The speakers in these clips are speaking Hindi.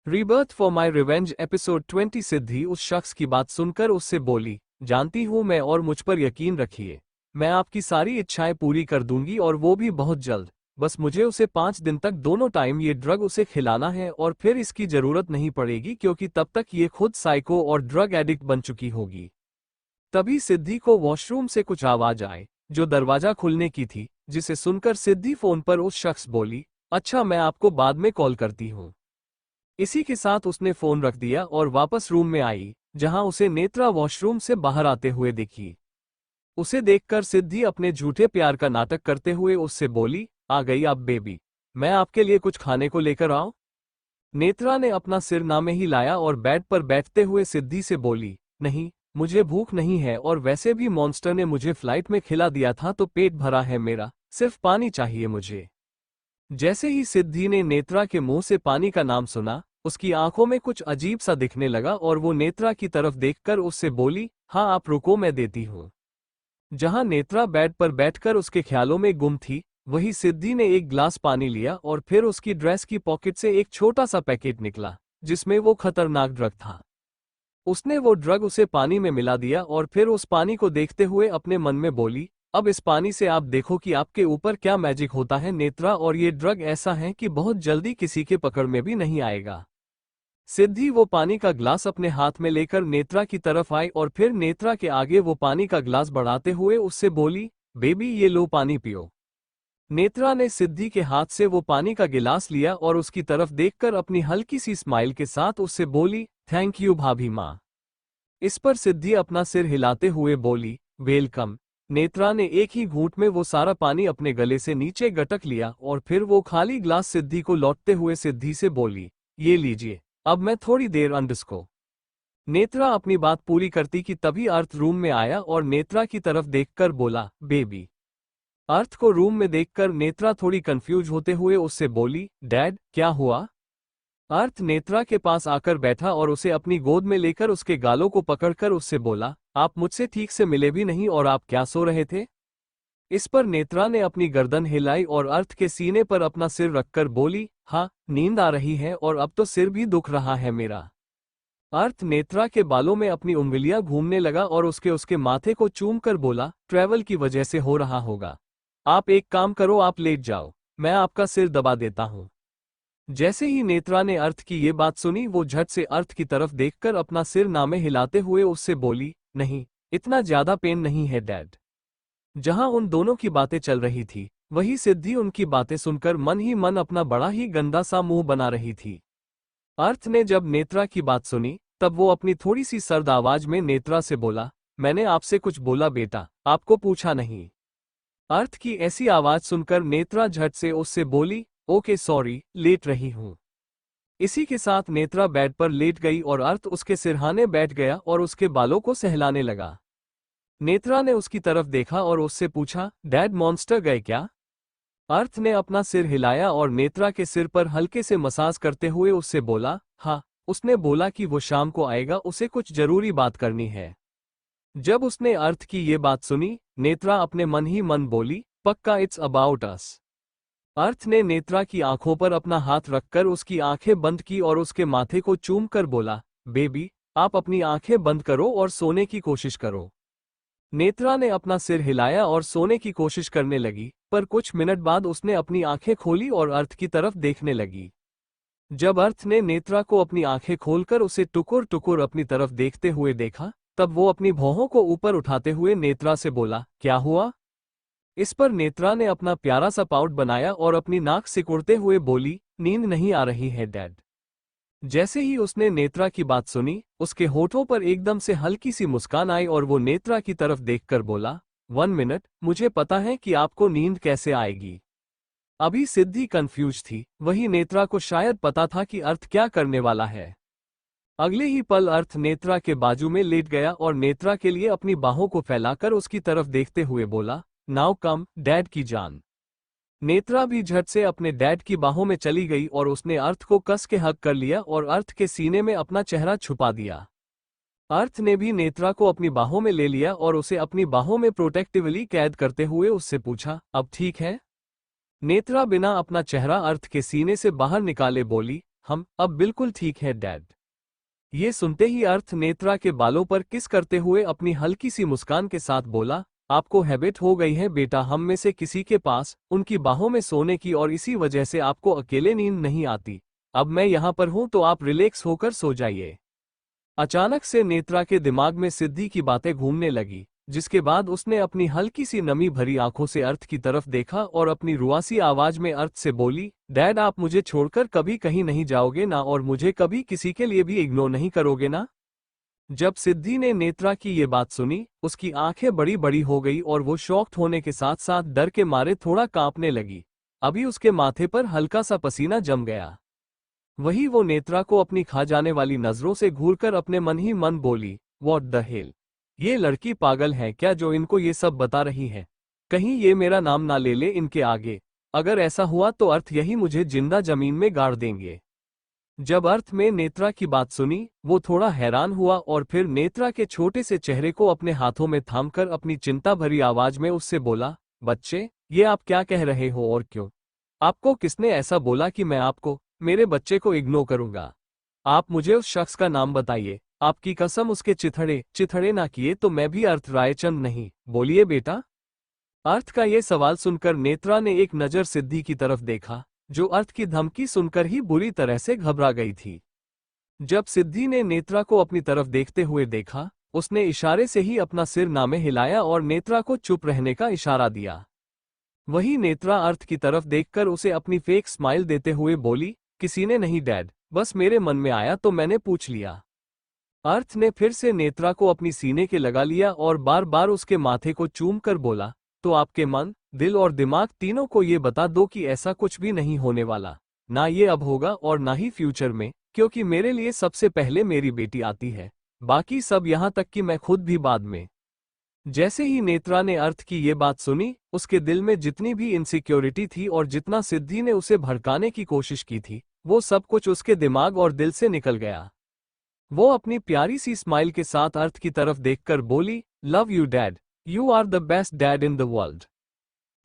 Rebirth for my revenge episode 20। सिद्धि उस शख्स की बात सुनकर उससे बोली, जानती हूँ मैं और मुझ पर यकीन रखिए, मैं आपकी सारी इच्छाएं पूरी कर दूंगी और वो भी बहुत जल्द। बस मुझे उसे 5 दिन तक दोनों टाइम ये ड्रग उसे खिलाना है और फिर इसकी जरूरत नहीं पड़ेगी क्योंकि तब तक ये खुद साइको और ड्रग एडिक्ट बन चुकी होगी। तभी सिद्धि को वॉशरूम से कुछ आवाज आए जो दरवाजा खुलने की थी, जिसे सुनकर सिद्धि फोन पर उस शख्स बोली, अच्छा मैं आपको बाद में कॉल करती हूँ। इसी के साथ उसने फोन रख दिया और वापस रूम में आई, जहां उसे नेत्रा वॉशरूम से बाहर आते हुए दिखी। उसे देखकर सिद्धि अपने झूठे प्यार का नाटक करते हुए उससे बोली, आ गई आप बेबी, मैं आपके लिए कुछ खाने को लेकर आऊं? नेत्रा ने अपना सिर नामे ही लाया और बेड पर बैठते हुए सिद्धि से बोली, नहीं, मुझे भूख नहीं है और वैसे भी मॉन्स्टर ने मुझे फ्लाइट में खिला दिया था तो पेट भरा है मेरा, सिर्फ पानी चाहिए मुझे। जैसे ही सिद्धि ने नेत्रा के मुंह से पानी का नाम सुना, उसकी आंखों में कुछ अजीब सा दिखने लगा और वो नेत्रा की तरफ देखकर उससे बोली, हाँ आप रुको मैं देती हूँ। जहां नेत्रा बेड पर बैठकर उसके ख्यालों में गुम थी, वही सिद्धि ने एक ग्लास पानी लिया और फिर उसकी ड्रेस की पॉकेट से एक छोटा सा पैकेट निकला, जिसमें वो खतरनाक ड्रग था। उसने वो ड्रग उसे पानी में मिला दिया और फिर उस पानी को देखते हुए अपने मन में बोली, अब इस पानी से आप देखो कि आपके ऊपर क्या मैजिक होता है नेत्रा, और ये ड्रग ऐसा है कि बहुत जल्दी किसी के पकड़ में भी नहीं आएगा। सिद्धि वो पानी का ग्लास अपने हाथ में लेकर नेत्रा की तरफ आई और फिर नेत्रा के आगे वो पानी का ग्लास बढ़ाते हुए उससे बोली, बेबी ये लो पानी पियो। नेत्रा ने सिद्धि के हाथ से वो पानी का गिलास लिया और उसकी तरफ देखकर अपनी हल्की सी स्माइल के साथ उससे बोली, थैंक यू भाभी माँ। इस पर सिद्धि अपना सिर हिलाते हुए बोली, वेलकम। नेत्रा ने एक ही घूंट में वो सारा पानी अपने गले से नीचे गटक लिया और फिर वो खाली ग्लास सिद्धि को लौटते हुए सिद्धि से बोली, ये लीजिए, अब मैं थोड़ी देर अंडस्को। नेत्रा अपनी बात पूरी करती कि तभी अर्थ रूम में आया और नेत्रा की तरफ देखकर बोला, बेबी। अर्थ को रूम में देखकर नेत्रा थोड़ी कंफ्यूज होते हुए उससे बोली, डैड क्या हुआ? अर्थ नेत्रा के पास आकर बैठा और उसे अपनी गोद में लेकर उसके गालों को पकड़कर उससे बोला, आप मुझसे ठीक से मिले भी नहीं और आप क्या सो रहे थे? इस पर नेत्रा ने अपनी गर्दन हिलाई और अर्थ के सीने पर अपना सिर रखकर बोली, हाँ नींद आ रही है और अब तो सिर भी दुख रहा है मेरा। अर्थ नेत्रा के बालों में अपनी उंगलियां घूमने लगा और उसके उसके माथे को चूम कर बोला, ट्रैवल की वजह से हो रहा होगा। आप एक काम करो, आप लेट जाओ, मैं आपका सिर दबा देता हूं। जैसे ही नेत्रा ने अर्थ की ये बात सुनी, वो झट से अर्थ की तरफ देखकर अपना सिर नामे हिलाते हुए उससे बोली, नहीं, इतना ज्यादा पेन नहीं है डैड। जहां उन दोनों की बातें चल रही थी, वही सिद्धि उनकी बातें सुनकर मन ही मन अपना बड़ा ही गंदा सा मुंह बना रही थी। अर्थ ने जब नेत्रा की बात सुनी, तब वो अपनी थोड़ी सी सर्द आवाज में नेत्रा से बोला, मैंने आपसे कुछ बोला बेटा, आपको पूछा नहीं। अर्थ की ऐसी आवाज सुनकर नेत्रा झट से उससे बोली, ओके सॉरी, लेट रही हूं। इसी के साथ नेत्रा बेड पर लेट गई और अर्थ उसके सिरहाने बैठ गया और उसके बालों को सहलाने लगा। नेत्रा ने उसकी तरफ देखा और उससे पूछा, डैड मॉन्स्टर गए क्या? अर्थ ने अपना सिर हिलाया और नेत्रा के सिर पर हल्के से मसाज करते हुए उससे बोला, हाँ, उसने बोला कि वो शाम को आएगा, उसे कुछ जरूरी बात करनी है। जब उसने अर्थ की ये बात सुनी, नेत्रा अपने मन ही मन बोली, पक्का इट्स अबाउट अस। अर्थ ने नेत्रा की आंखों पर अपना हाथ रखकर उसकी आंखें बंद की और उसके माथे को चूम कर बोला, बेबी आप अपनी आंखें बंद करो और सोने की कोशिश करो। नेत्रा ने अपना सिर हिलाया और सोने की कोशिश करने लगी, पर कुछ मिनट बाद उसने अपनी आंखें खोली और अर्थ की तरफ देखने लगी। जब अर्थ ने नेत्रा को अपनी आंखें खोलकर उसे टुकुर टुकुर अपनी तरफ देखते हुए देखा, तब वो अपनी भौहों को ऊपर उठाते हुए नेत्रा से बोला, क्या हुआ? इस पर नेत्रा ने अपना प्यारा सा पाउट बनाया और अपनी नाक सिकुड़ते हुए बोली, नींद नहीं आ रही है डैड। जैसे ही उसने नेत्रा की बात सुनी, उसके होठों पर एकदम से हल्की सी मुस्कान आई और वो नेत्रा की तरफ देखकर बोला, 1 मिनट, मुझे पता है कि आपको नींद कैसे आएगी। अभी सिद्धि कंफ्यूज थी, वही नेत्रा को शायद पता था कि अर्थ क्या करने वाला है। अगले ही पल अर्थ नेत्रा के बाजू में लेट गया और नेत्रा के लिए अपनी बाहों को फैलाकर उसकी तरफ देखते हुए बोला, नाउ कम डैड की जान। नेत्रा भी झट से अपने डैड की बाहों में चली गई और उसने अर्थ को कस के हग कर लिया और अर्थ के सीने में अपना चेहरा छुपा दिया। अर्थ ने भी नेत्रा को अपनी बाहों में ले लिया और उसे अपनी बाहों में प्रोटेक्टिवली कैद करते हुए उससे पूछा, अब ठीक है? नेत्रा बिना अपना चेहरा अर्थ के सीने से बाहर निकाले बोली, हम अब बिल्कुल ठीक है डैड। ये सुनते ही अर्थ नेत्रा के बालों पर किस करते हुए अपनी हल्की सी मुस्कान के साथ बोला, आपको हैबिट हो गई है बेटा हम में से किसी के पास उनकी बाहों में सोने की, और इसी वजह से आपको अकेले नींद नहीं आती। अब मैं यहाँ पर हूँ तो आप रिलैक्स होकर सो जाइए। अचानक से नेत्रा के दिमाग में सिद्धि की बातें घूमने लगी, जिसके बाद उसने अपनी हल्की सी नमी भरी आंखों से अर्थ की तरफ देखा और अपनी रुआसी आवाज में अर्थ से बोली, डैड आप मुझे छोड़कर कभी कहीं नहीं जाओगे ना, और मुझे कभी किसी के लिए भी इग्नोर नहीं करोगे ना। जब सिद्धि ने नेत्रा की ये बात सुनी, उसकी आंखें बड़ी बड़ी हो गई और वो शॉक्ड होने के साथ साथ डर के मारे थोड़ा कांपने लगी। अभी उसके माथे पर हल्का सा पसीना जम गया। वही वो नेत्रा को अपनी खा जाने वाली नजरों से घूरकर अपने मन ही मन बोली, व्हाट द हेल, ये लड़की पागल है क्या जो इनको ये सब बता रही है। कहीं ये मेरा नाम ना ले ले इनके आगे। अगर ऐसा हुआ तो अर्थ यही मुझे जिंदा जमीन में गाड़ देंगे। जब अर्थ में नेत्रा की बात सुनी, वो थोड़ा हैरान हुआ और फिर नेत्रा के छोटे से चेहरे को अपने हाथों में थामकर अपनी चिंता भरी आवाज में उससे बोला, बच्चे ये आप क्या कह रहे हो और क्यों? आपको किसने ऐसा बोला कि मैं आपको, मेरे बच्चे को इग्नोर करूंगा? आप मुझे उस शख्स का नाम बताइए। आपकी कसम उसके चिथड़े ना किए तो मैं भी अर्थ रायचंद नहीं। बोलिए बेटा। अर्थ का ये सवाल सुनकर नेत्रा ने एक नजर सिद्धि की तरफ देखा, जो अर्थ की धमकी सुनकर ही बुरी तरह से घबरा गई थी। जब सिद्धि ने नेत्रा को अपनी तरफ देखते हुए देखा, उसने इशारे से ही अपना सिर नामे हिलाया और नेत्रा को चुप रहने का इशारा दिया। वही नेत्रा अर्थ की तरफ देखकर उसे अपनी फेक स्माइल देते हुए बोली, किसी ने नहीं डैड, बस मेरे मन में आया तो मैंने पूछ लिया। अर्थ ने फिर से नेत्रा को अपनी सीने के लगा लिया और बार बार उसके माथे को चूम कर बोला, तो आपके मन, दिल और दिमाग तीनों को ये बता दो कि ऐसा कुछ भी नहीं होने वाला। ना ये अब होगा और ना ही फ्यूचर में, क्योंकि मेरे लिए सबसे पहले मेरी बेटी आती है, बाकी सब यहाँ तक कि मैं खुद भी बाद में। जैसे ही नेत्रा ने अर्थ की ये बात सुनी, उसके दिल में जितनी भी इनसिक्योरिटी थी और जितना सिद्धि ने उसे भड़काने की कोशिश की थी, वो सब कुछ उसके दिमाग और दिल से निकल गया। वो अपनी प्यारी सी स्माइल के साथ अर्थ की तरफ देखकर बोली, love you dad, you are the best dad in the world.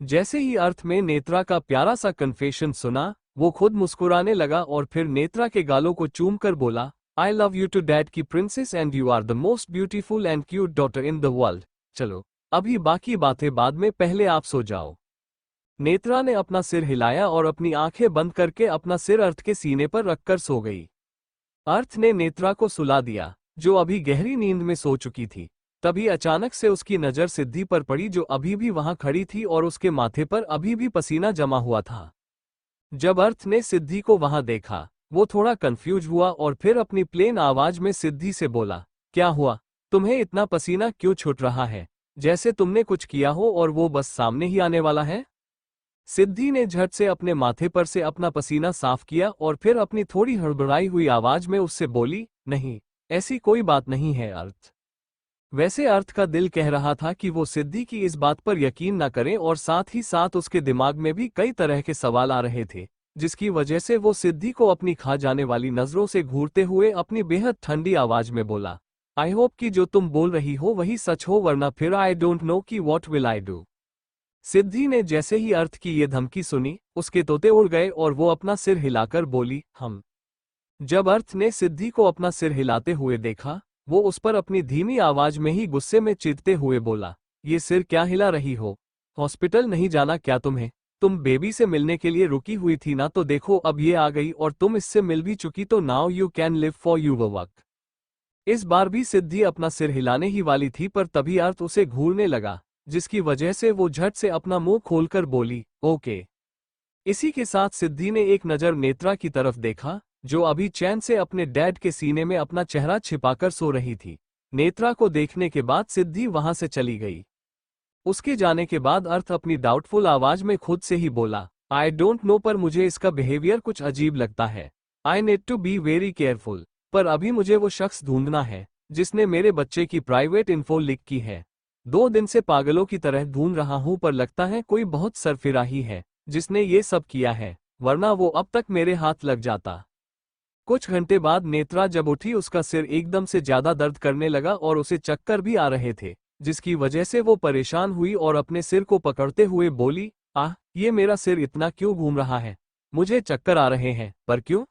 जैसे ही अर्थ में नेत्रा का प्यारा सा कन्फेशन सुना, वो खुद मुस्कुराने लगा और फिर नेत्रा के गालों को चूम कर बोला, I love you too dad की princess and you are the most beautiful and cute daughter in the world. चलो अभी बाकी बातें बाद में, पहले आप सो जाओ। नेत्रा ने अपना सिर हिलाया और अपनी आंखें बंद करके अपना सिर अर्थ के सीने पर रखकर सो गई। अर्थ ने नेत्रा को सुला दिया, जो अभी गहरी नींद में सो चुकी थी। तभी अचानक से उसकी नजर सिद्धि पर पड़ी, जो अभी भी वहां खड़ी थी और उसके माथे पर अभी भी पसीना जमा हुआ था। जब अर्थ ने सिद्धि को वहां देखा, वो थोड़ा कंफ्यूज हुआ और फिर अपनी प्लेन आवाज में सिद्धि से बोला, क्या हुआ, तुम्हें इतना पसीना क्यों छूट रहा है, जैसे तुमने कुछ किया हो और वो बस सामने ही आने वाला है। सिद्धि ने झट से अपने माथे पर से अपना पसीना साफ किया और फिर अपनी थोड़ी हड़बड़ाई हुई आवाज में उससे बोली, नहीं, ऐसी कोई बात नहीं है अर्थ। वैसे अर्थ का दिल कह रहा था कि वो सिद्धि की इस बात पर यकीन न करें, और साथ ही साथ उसके दिमाग में भी कई तरह के सवाल आ रहे थे, जिसकी वजह से वो सिद्धि को अपनी खा जाने वाली नजरों से घूरते हुए अपनी बेहद ठंडी आवाज में बोला, आई होप कि जो तुम बोल रही हो वही सच हो, वरना फिर आई डोंट नो कि व्हाट विल आई डू। सिद्धि ने जैसे ही अर्थ की ये धमकी सुनी, उसके तोते उड़ गए और वो अपना सिर हिलाकर बोली, हम। जब अर्थ ने सिद्धि को अपना सिर हिलाते हुए देखा, वो उस पर अपनी धीमी आवाज में ही गुस्से में चिढ़ते हुए बोला, ये सिर क्या हिला रही हो, हॉस्पिटल नहीं जाना क्या तुम्हें? तुम बेबी से मिलने के लिए रुकी हुई थी ना, तो देखो अब ये आ गई और तुम इससे मिल भी चुकी, तो now you can live for your work. इस बार भी सिद्धि अपना सिर हिलाने ही वाली थी, पर तभी अर्थ उसे घूरने लगा, जिसकी वजह से वो झट से अपना मुंह खोलकर बोली, ओके। इसी के साथ सिद्धि ने एक नजर नेत्रा की तरफ देखा, जो अभी चैन से अपने डैड के सीने में अपना चेहरा छिपाकर सो रही थी। नेत्रा को देखने के बाद सिद्धि वहां से चली गई। उसके जाने के बाद अर्थ अपनी डाउटफुल आवाज में खुद से ही बोला, आई डोंट नो, पर मुझे इसका बिहेवियर कुछ अजीब लगता है। I need to be very careful. पर अभी मुझे वो शख्स ढूंढना है जिसने मेरे बच्चे की प्राइवेट इन्फो लीक की है। 2 दिन से पागलों की तरह ढूंढ रहा हूं, पर लगता है कोई बहुत सरफिराही है जिसने ये सब किया है, वरना वो अब तक मेरे हाथ लग जाता। कुछ घंटे बाद नेत्रा जब उठी, उसका सिर एकदम से ज्यादा दर्द करने लगा और उसे चक्कर भी आ रहे थे, जिसकी वजह से वो परेशान हुई और अपने सिर को पकड़ते हुए बोली, आह, ये मेरा सिर इतना क्यों घूम रहा है, मुझे चक्कर आ रहे हैं, पर क्यों?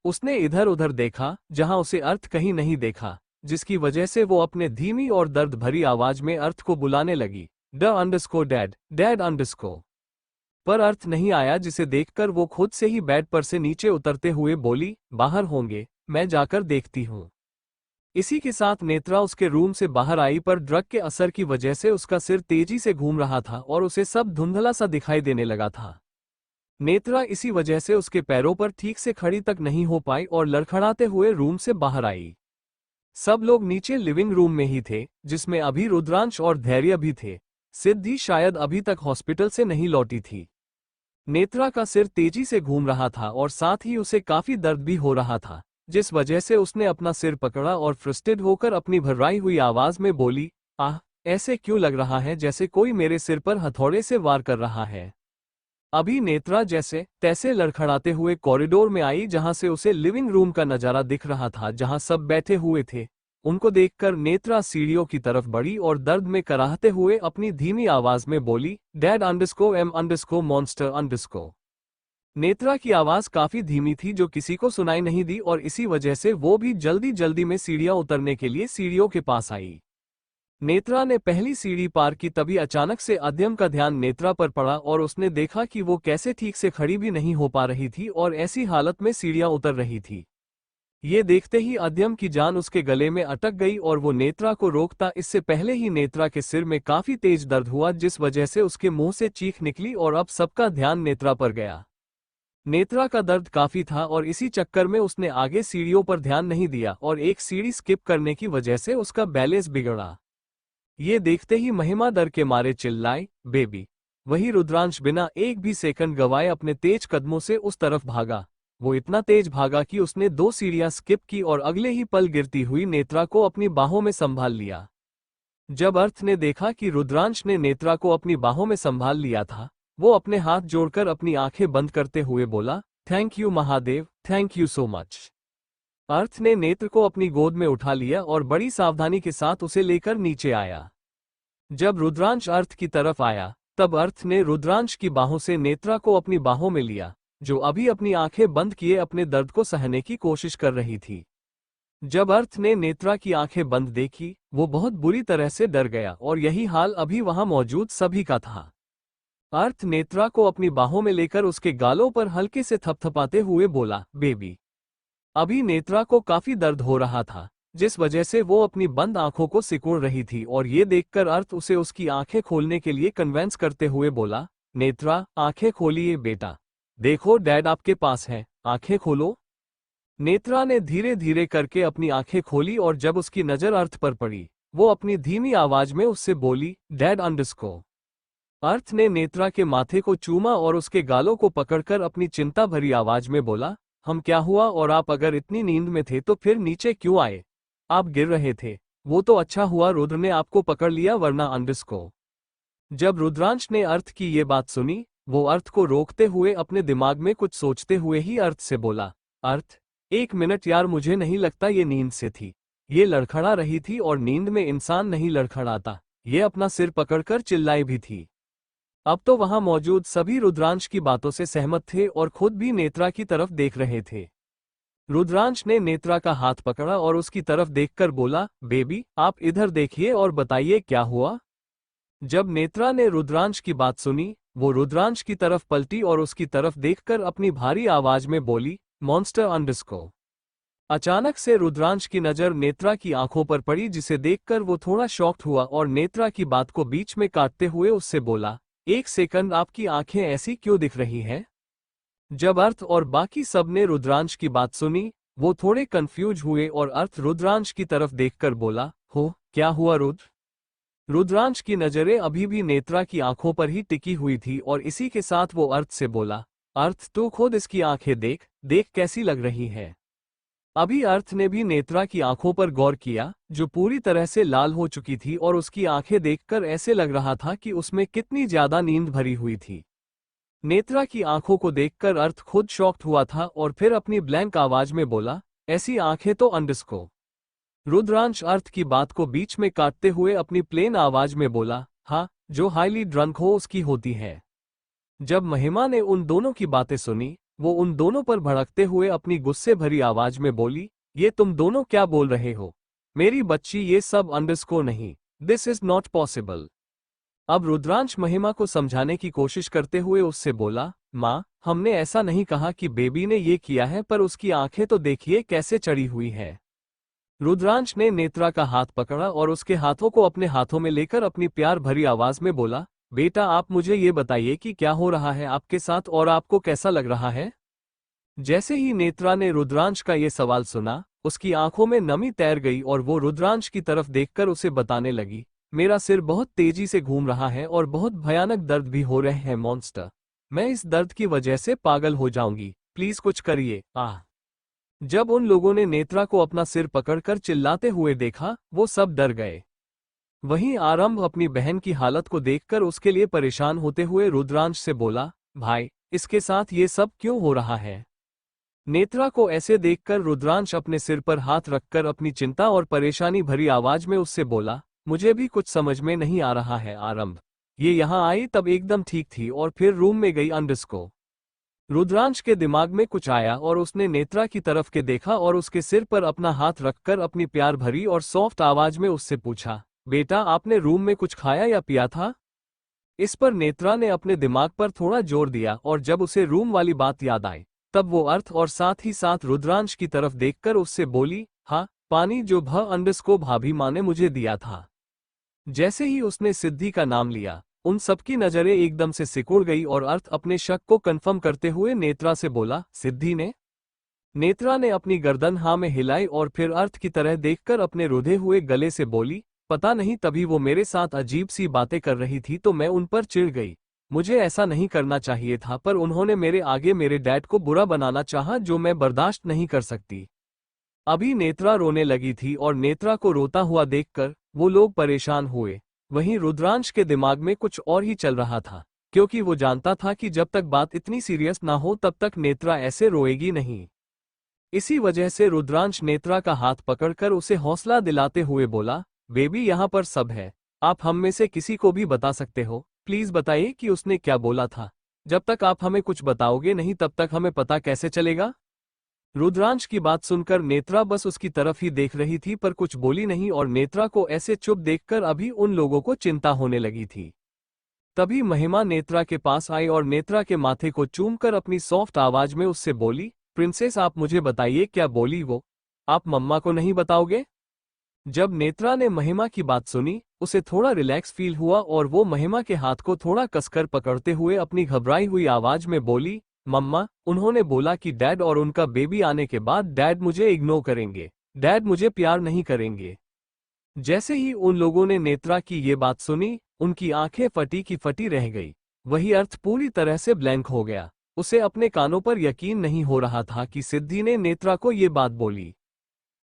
उसने इधर उधर देखा, जहां उसे अर्थ कहीं नहीं देखा, जिसकी वजह से वो अपने धीमी और दर्द भरी आवाज में अर्थ को बुलाने लगी, डैड, डैड अंडरस्कोर। पर अर्थ नहीं आया, जिसे देखकर वो खुद से ही बेड पर से नीचे उतरते हुए बोली, बाहर होंगे, मैं जाकर देखती हूँ। इसी के साथ नेत्रा उसके रूम से बाहर आई, पर ड्रग के असर की वजह से उसका सिर तेजी से घूम रहा था और उसे सब धुंधला सा दिखाई देने लगा था। नेत्रा इसी वजह से उसके पैरों पर ठीक से खड़ी तक नहीं हो पाई और लड़खड़ाते हुए रूम से बाहर आई। सब लोग नीचे लिविंग रूम में ही थे, जिसमें अभी रुद्रांश और धैर्य भी थे। सिद्धि शायद अभी तक हॉस्पिटल से नहीं लौटी थी। नेत्रा का सिर तेजी से घूम रहा था और साथ ही उसे काफी दर्द भी हो रहा था, जिस वजह से उसने अपना सिर पकड़ा और फ्रस्ट्रेटेड होकर अपनी भर्राई हुई आवाज में बोली, आह, ऐसे क्यों लग रहा है जैसे कोई मेरे सिर पर हथौड़े से वार कर रहा है। अभी नेत्रा जैसे तैसे लड़खड़ाते हुए कॉरिडोर में आई, जहां से उसे लिविंग रूम का नजारा दिख रहा था, जहां सब बैठे हुए थे। उनको देखकर नेत्रा सीढ़ियों की तरफ बढ़ी और दर्द में कराहते हुए अपनी धीमी आवाज में बोली, डैड _M_ मॉन्स्टर _ नेत्रा की आवाज काफी धीमी थी, जो किसी को सुनाई नहीं दी, और इसी वजह से वो भी जल्दी जल्दी में सीढ़ियां उतरने के लिए सीढ़ियों के पास आई। नेत्रा ने पहली सीढ़ी पार की, तभी अचानक से अद्यम का ध्यान नेत्रा पर पड़ा और उसने देखा कि वो कैसे ठीक से खड़ी भी नहीं हो पा रही थी और ऐसी हालत में सीढ़ियां उतर रही थी। ये देखते ही अद्यम की जान उसके गले में अटक गई और वो नेत्रा को रोकता इससे पहले ही नेत्रा के सिर में काफी तेज दर्द हुआ, जिस वजह से उसके मुंह से चीख निकली और अब सबका ध्यान नेत्रा पर गया। नेत्रा का दर्द काफी था और इसी चक्कर में उसने आगे सीढ़ियों पर ध्यान नहीं दिया और एक सीढ़ी स्किप करने की वजह से उसका बैलेंस बिगड़ा। ये देखते ही महिमा डर के मारे चिल्लाई, बेबी। वही रुद्रांश बिना एक भी सेकंड गवाए अपने तेज कदमों से उस तरफ भागा। वो इतना तेज भागा कि उसने 2 सीढ़ियां स्किप की और अगले ही पल गिरती हुई नेत्रा को अपनी बाहों में संभाल लिया। जब अर्थ ने देखा कि रुद्रांश ने नेत्रा को अपनी बाहों में संभाल लिया था, वो अपने हाथ जोड़कर अपनी आंखें बंद करते हुए बोला, thank you Mahadev, thank you so much. Arth ने नेत्र को अपनी गोद में उठा लिया और बड़ी सावधानी के साथ उसे लेकर नीचे आया। जब रुद्रांश अर्थ की तरफ आया, तब अर्थ ने रुद्रांश की बाहों से नेत्रा को अपनी बाहों में लिया, जो अभी अपनी आंखें बंद किए अपने दर्द को सहने की कोशिश कर रही थी। जब अर्थ ने नेत्रा की आंखें बंद देखी, वो बहुत बुरी तरह से डर गया और यही हाल अभी वहां मौजूद सभी का था। अर्थ नेत्रा को अपनी बाहों में लेकर उसके गालों पर हल्के से थपथपाते हुए बोला, बेबी। अभी नेत्रा को काफी दर्द हो रहा था, जिस वजह से वो अपनी बंद आंखों को सिकुड़ रही थी और ये देखकर अर्थ उसे उसकी आंखें खोलने के लिए कन्वेंस करते हुए बोला, नेत्रा, आंखें खोलिए बेटा। देखो डैड आपके पास है, आंखें खोलो। नेत्रा ने धीरे धीरे करके अपनी आंखें खोली और जब उसकी नजर अर्थ पर पड़ी, वो अपनी धीमी आवाज में उससे बोली, डैड _ अर्थ ने नेत्रा के माथे को चूमा और उसके गालों को पकड़कर अपनी चिंता भरी आवाज में बोला, हम क्या हुआ, और आप अगर इतनी नींद में थे तो फिर नीचे क्यों आए? आप गिर रहे थे। वो तो अच्छा हुआ रुद्र ने आपको पकड़ लिया, वरना _ जब रुद्रांश ने अर्थ की ये बात सुनी, वो अर्थ को रोकते हुए अपने दिमाग में कुछ सोचते हुए ही अर्थ से बोला, अर्थ, 1 मिनट यार, मुझे नहीं लगता ये नींद से थी। ये लड़खड़ा रही थी और नींद में इंसान नहीं लड़खड़ाता। ये अपना सिर पकड़कर चिल्लाई भी थी। अब तो वहां मौजूद सभी रुद्रांश की बातों से सहमत थे और खुद भी नेत्रा की तरफ देख रहे थे। रुद्रांश ने नेत्रा का हाथ पकड़ा और उसकी तरफ देखकर बोला, बेबी, आप इधर देखिए और बताइए क्या हुआ। जब नेत्रा ने रुद्रांश की बात सुनी, वो रुद्रांश की तरफ पलटी और उसकी तरफ देखकर अपनी भारी आवाज में बोली, मॉन्स्टर _ अचानक से रुद्रांश की नजर नेत्रा की आंखों पर पड़ी, जिसे देखकर वो थोड़ा शॉक्ड हुआ और नेत्रा की बात को बीच में काटते हुए उससे बोला, 1 सेकंड, आपकी आंखें ऐसी क्यों दिख रही हैं? जब अर्थ और बाकी सब ने रुद्रांश की बात सुनी, वो थोड़े कंफ्यूज हुए और अर्थ रुद्रांश की तरफ देखकर बोला, हो, क्या हुआ रुद्र? रुद्रांश की नजरें अभी भी नेत्रा की आंखों पर ही टिकी हुई थी और इसी के साथ वो अर्थ से बोला, अर्थ, तू खुद इसकी आंखें देख, देख कैसी लग रही है। अभी अर्थ ने भी नेत्रा की आंखों पर गौर किया, जो पूरी तरह से लाल हो चुकी थी और उसकी आंखें देखकर ऐसे लग रहा था कि उसमें कितनी ज्यादा नींद भरी हुई थी। नेत्रा की आंखों को देखकर अर्थ खुद शॉक्ड हुआ था और फिर अपनी ब्लैंक आवाज में बोला, ऐसी आंखें तो _ रुद्रांश अर्थ की बात को बीच में काटते हुए अपनी प्लेन आवाज में बोला, हाँ, जो हाईली ड्रंक हो उसकी होती है। जब महिमा ने उन दोनों की बातें सुनी, वो उन दोनों पर भड़कते हुए अपनी गुस्से भरी आवाज में बोली, ये तुम दोनों क्या बोल रहे हो? मेरी बच्ची, ये सब अंडरस्को नहीं, दिस इज नॉट पॉसिबल। अब रुद्रांश महिमा को समझाने की कोशिश करते हुए उससे बोला, माँ, हमने ऐसा नहीं कहा कि बेबी ने ये किया है, पर उसकी आंखें तो देखिए कैसे चढ़ी हुई है। रुद्रांश ने नेत्रा का हाथ पकड़ा और उसके हाथों को अपने हाथों में लेकर अपनी प्यार भरी आवाज में बोला, बेटा, आप मुझे ये बताइए कि क्या हो रहा है आपके साथ और आपको कैसा लग रहा है? जैसे ही नेत्रा ने रुद्रांश का ये सवाल सुना, उसकी आंखों में नमी तैर गई और वो रुद्रांश की तरफ देखकर उसे बताने लगी, मेरा सिर बहुत तेजी से घूम रहा है और बहुत भयानक दर्द भी हो रहे हैं मॉन्स्टर। मैं इस दर्द की वजह से पागल हो जाऊंगी, प्लीज कुछ करिए। आह। जब उन लोगों ने नेत्रा को अपना सिर पकड़कर चिल्लाते हुए देखा, वो सब डर गए। वहीं आरंभ अपनी बहन की हालत को देखकर उसके लिए परेशान होते हुए रुद्रांश से बोला, भाई, इसके साथ ये सब क्यों हो रहा है? नेत्रा को ऐसे देखकर रुद्रांश अपने सिर पर हाथ रखकर अपनी चिंता और परेशानी भरी आवाज में उससे बोला, मुझे भी कुछ समझ में नहीं आ रहा है आरंभ। ये यहाँ आई तब एकदम ठीक थी और फिर रूम में गई अंडरस्को। रुद्रांश के दिमाग में कुछ आया और उसने नेत्रा की तरफ के देखा और उसके सिर पर अपना हाथ रखकर अपनी प्यार भरी और सॉफ्ट आवाज में उससे पूछा, बेटा, आपने रूम में कुछ खाया या पिया था? इस पर नेत्रा ने अपने दिमाग पर थोड़ा जोर दिया और जब उसे रूम वाली बात याद आई, तब वो अर्थ और साथ ही साथ रुद्रांश की तरफ देखकर उससे बोली, हाँ, पानी जो अंडरस्को भाभी माँ ने मुझे दिया था। जैसे ही उसने सिद्धि का नाम लिया, उन सबकी नजरें एकदम से सिकुड़ गई और अर्थ अपने शक को कंफर्म करते हुए नेत्रा से बोला, सिद्धि ने? नेत्रा ने अपनी गर्दन हाँ में हिलाई और फिर अर्थ की तरह देखकर अपने रुधे हुए गले से बोली, पता नहीं, तभी वो मेरे साथ अजीब सी बातें कर रही थी तो मैं उन पर चिढ़ गई। मुझे ऐसा नहीं करना चाहिए था, पर उन्होंने मेरे आगे मेरे डैड को बुरा बनाना चाहा, जो मैं बर्दाश्त नहीं कर सकती। अभी नेत्रा रोने लगी थी और नेत्रा को रोता हुआ देखकर वो लोग परेशान हुए। वहीं रुद्रांश के दिमाग में कुछ और ही चल रहा था, क्योंकि वो जानता था कि जब तक बात इतनी सीरियस ना हो तब तक नेत्रा ऐसे रोएगी नहीं। इसी वजह से रुद्रांश नेत्रा का हाथ पकड़कर उसे हौसला दिलाते हुए बोला, बेबी, यहाँ पर सब है, आप हम में से किसी को भी बता सकते हो, प्लीज बताइए कि उसने क्या बोला था। जब तक आप हमें कुछ बताओगे नहीं तब तक हमें पता कैसे चलेगा? रुद्रांश की बात सुनकर नेत्रा बस उसकी तरफ ही देख रही थी, पर कुछ बोली नहीं और नेत्रा को ऐसे चुप देखकर अभी उन लोगों को चिंता होने लगी थी। तभी महिमा नेत्रा के पास आई और नेत्रा के माथे को चूमकर अपनी सॉफ्ट आवाज में उससे बोली, प्रिंसेस, आप मुझे बताइए क्या बोली वो? आप मम्मा को नहीं बताओगे? जब नेत्रा ने महिमा की बात सुनी, उसे थोड़ा रिलैक्स फील हुआ और वो महिमा के हाथ को थोड़ा कसकर पकड़ते हुए अपनी घबराई हुई आवाज में बोली, मम्मा, उन्होंने बोला कि डैड और उनका बेबी आने के बाद डैड मुझे इग्नोर करेंगे, डैड मुझे प्यार नहीं करेंगे। जैसे ही उन लोगों ने नेत्रा की ये बात सुनी, उनकी आंखें फटी की फटी रह गई। वही अर्थ पूरी तरह से ब्लैंक हो गया। उसे अपने कानों पर यकीन नहीं हो रहा था कि सिद्धि ने नेत्रा को ये बात बोली।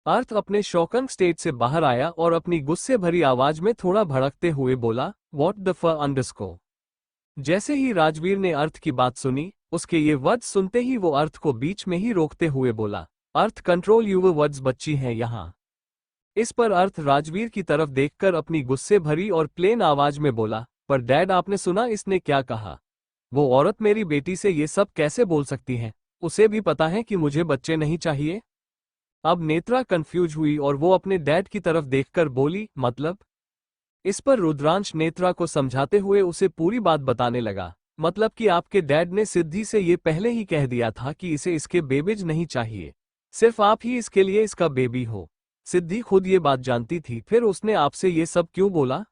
अर्थ अपने शॉकिंग स्टेट से बाहर आया और अपनी गुस्से भरी आवाज में थोड़ा भड़कते हुए बोला, व्हाट द फ अंडरस्को। जैसे ही राजवीर ने अर्थ की बात सुनी, उसके ये वर्ड्स सुनते ही वो अर्थ को बीच में ही रोकते हुए बोला, अर्थ, कंट्रोल यूर वर्ड्स, बच्ची हैं यहाँ। इस पर अर्थ राजवीर की तरफ देखकर अपनी गुस्से भरी और प्लेन आवाज में बोला, पर डैड, आपने सुना इसने क्या कहा? वो औरत मेरी बेटी से ये सब कैसे बोल सकती है? उसे भी पता है कि मुझे बच्चे नहीं चाहिए। अब नेत्रा कंफ्यूज हुई और वो अपने डैड की तरफ देखकर बोली, मतलब? इस पर रुद्रांश नेत्रा को समझाते हुए उसे पूरी बात बताने लगा, मतलब कि आपके डैड ने सिद्धि से ये पहले ही कह दिया था कि इसे इसके बेबीज नहीं चाहिए, सिर्फ आप ही इसके लिए इसका बेबी हो। सिद्धि खुद ये बात जानती थी, फिर उसने आपसे ये सब क्यों बोला?